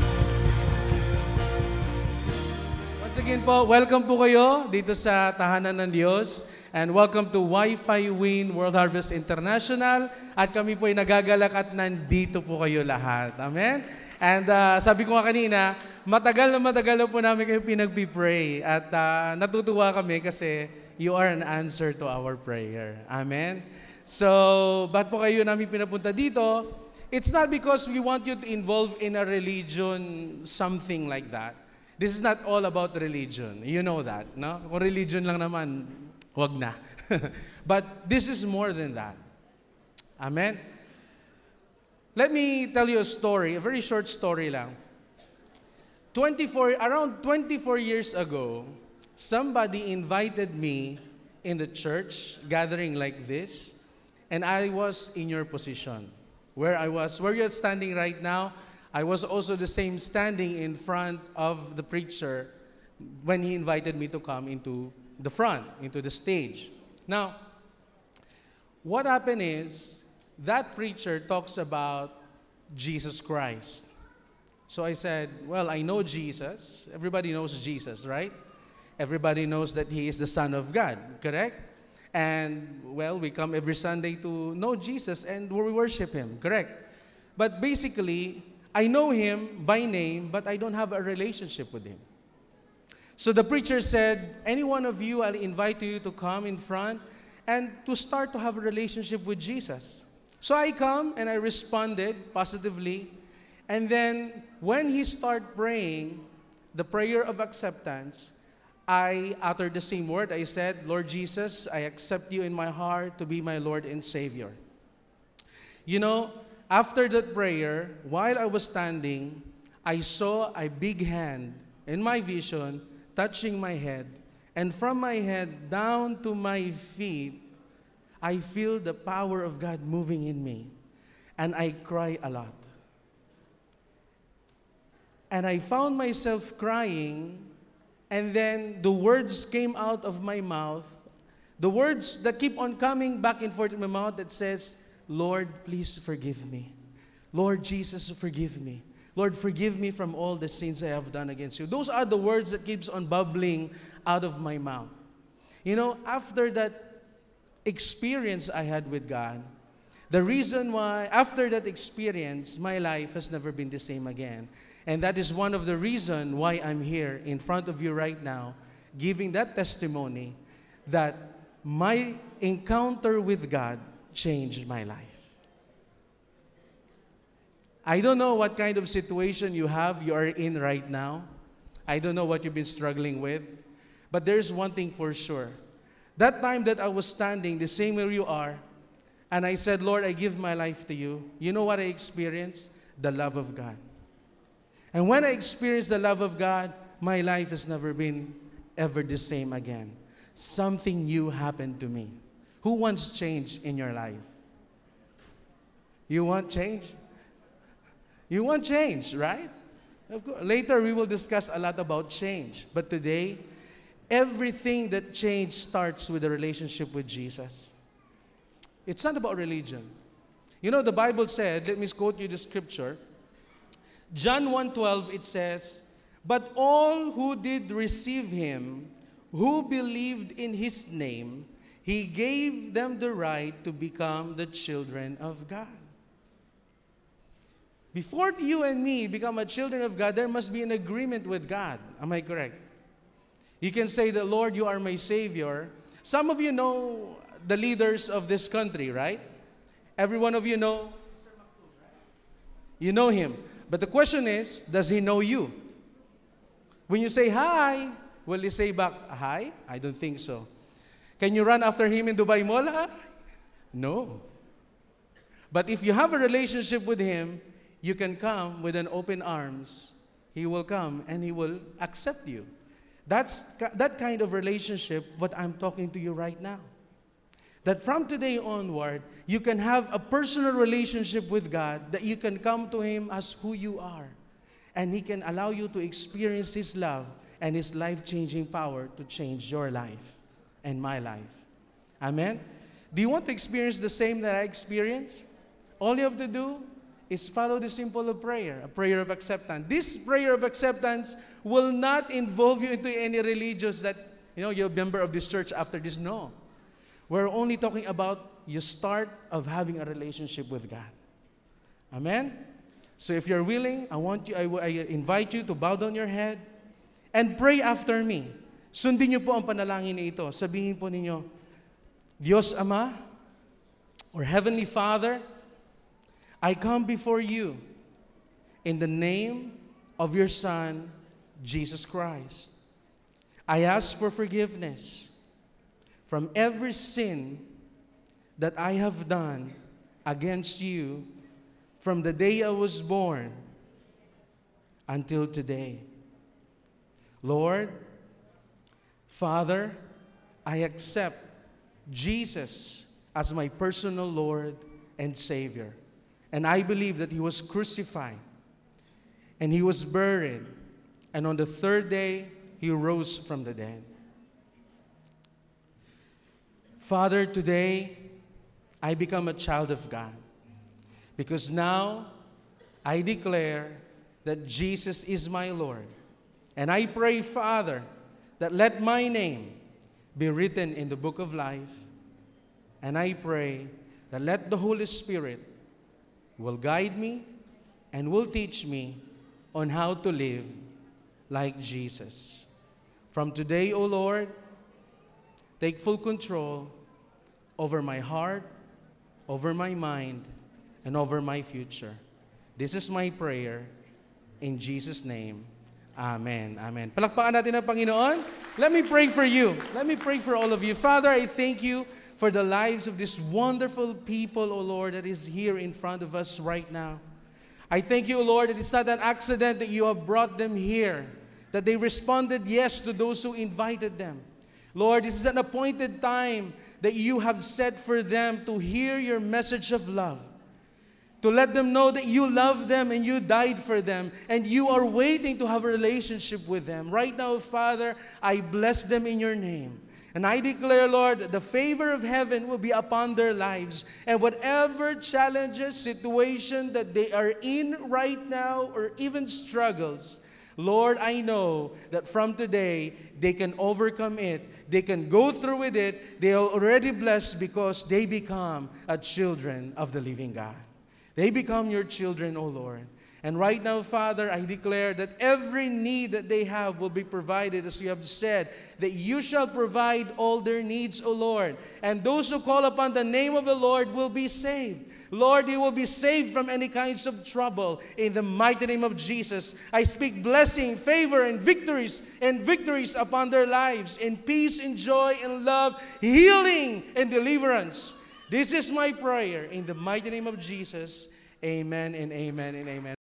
Once again po, welcome po kayo dito sa Tahanan ng Diyos. And welcome to Wi-Fi Win World Harvest International. At kami po ay nagagalak at nandito po kayo lahat. Amen? And sabi ko nga kanina, matagal na po namin kayo pinagpipray. At natutuwa kami kasi you are an answer to our prayer. Amen? So, ba't po kayo namin pinapunta dito? It's not because we want you to involve in a religion, something like that. This is not all about religion. You know that, no? Kung religion lang naman, wag na. But this is more than that. Amen? Let me tell you a story, a very short story lang. Around 24 years ago, somebody invited me in the church gathering like this, and I was in your position. Where you're standing right now, I was also the same standing in front of the preacher when he invited me to come into the front, into the stage. Now, what happened is, that preacher talks about Jesus Christ. So I said, well, I know Jesus. Everybody knows Jesus, right? Everybody knows that He is the Son of God, correct? And, well, we come every Sunday to know Jesus and we worship Him, correct? But basically, I know Him by name, but I don't have a relationship with Him. So the preacher said, any one of you, I'll invite you to come in front and to start to have a relationship with Jesus. So I come and I responded positively. And then when he started praying the prayer of acceptance, I uttered the same word. I said, Lord Jesus, I accept you in my heart to be my Lord and Savior. You know, after that prayer, while I was standing, I saw a big hand in my vision touching my head. And from my head down to my feet, I feel the power of God moving in me. And I cry a lot. And I found myself crying, and then the words came out of my mouth, the words that keep on coming back and forth in my mouth that says, Lord, please forgive me. Lord Jesus, forgive me. Lord, forgive me from all the sins I have done against you. Those are the words that keeps on bubbling out of my mouth. You know, after that experience I had with God, the reason why, after that experience, my life has never been the same again. And that is one of the reasons why I'm here in front of you right now, giving that testimony that my encounter with God changed my life. I don't know what kind of situation you are in right now. I don't know what you've been struggling with. But there's one thing for sure. That time that I was standing the same where you are, and I said, Lord, I give my life to you. You know what I experienced? The love of God. And when I experienced the love of God, my life has never been ever the same again. Something new happened to me. Who wants change in your life? You want change? You want change, right? Of course. Later, we will discuss a lot about change. But today, everything that change starts with a relationship with Jesus. It's not about religion. You know, the Bible said, let me quote you the scripture. John 1:12, it says, but all who did receive Him, who believed in His name, He gave them the right to become the children of God. Before you and me become a children of God, there must be an agreement with God. Am I correct? You can say that, Lord, you are my Savior. Some of you know the leaders of this country, right? Every one of you know. You know him. But the question is, does he know you? When you say hi, will he say back, hi? I don't think so. Can you run after him in Dubai Mall? Hi? No. But if you have a relationship with him, you can come with an open arms. He will come and He will accept you. That's that kind of relationship what I'm talking to you right now. That from today onward, you can have a personal relationship with God, that you can come to Him as who you are. And He can allow you to experience His love and His life-changing power to change your life and my life. Amen? Do you want to experience the same that I experienced? All you have to do is follow the simple of prayer, a prayer of acceptance. This prayer of acceptance will not involve you into any religious that, you're a member of this church after this. No. We're only talking about your start of having a relationship with God. Amen? So if you're willing, I invite you to bow down your head and pray after me. Sundin niyo po ang panalangin na ito. Sabihin po ninyo, Diyos Ama, or Heavenly Father, I come before you in the name of your Son, Jesus Christ. I ask for forgiveness from every sin that I have done against you from the day I was born until today. Lord, Father, I accept Jesus as my personal Lord and Savior. And I believe that He was crucified and He was buried, and on the third day He rose from the dead. Father, today I become a child of God, because now I declare that Jesus is my Lord. And I pray, Father, that let my name be written in the book of life. And I pray that let the Holy Spirit will guide me and will teach me on how to live like Jesus. From today, O Lord, take full control over my heart, over my mind, and over my future. This is my prayer in Jesus' name. Amen. Amen. Palakpakan natin ang Panginoon. Let me pray for you. Let me pray for all of you. Father, I thank you for the lives of these wonderful people, O Lord, that is here in front of us right now. I thank you, O Lord, that it's not an accident that you have brought them here, that they responded yes to those who invited them. Lord, this is an appointed time that you have set for them to hear your message of love, to let them know that you love them and you died for them, and you are waiting to have a relationship with them. Right now, Father, I bless them in your name. And I declare, Lord, that the favor of heaven will be upon their lives. And whatever challenges, situation that they are in right now, or even struggles, Lord, I know that from today, they can overcome it. They can go through with it. They are already blessed because they become a children of the living God. They become your children, O Lord. And right now, Father, I declare that every need that they have will be provided, as you have said, that you shall provide all their needs, O Lord. And those who call upon the name of the Lord will be saved. Lord, they will be saved from any kinds of trouble. In the mighty name of Jesus, I speak blessing, favor, and victories upon their lives, in peace, and joy, and love, healing, and deliverance. This is my prayer in the mighty name of Jesus. Amen and amen and amen.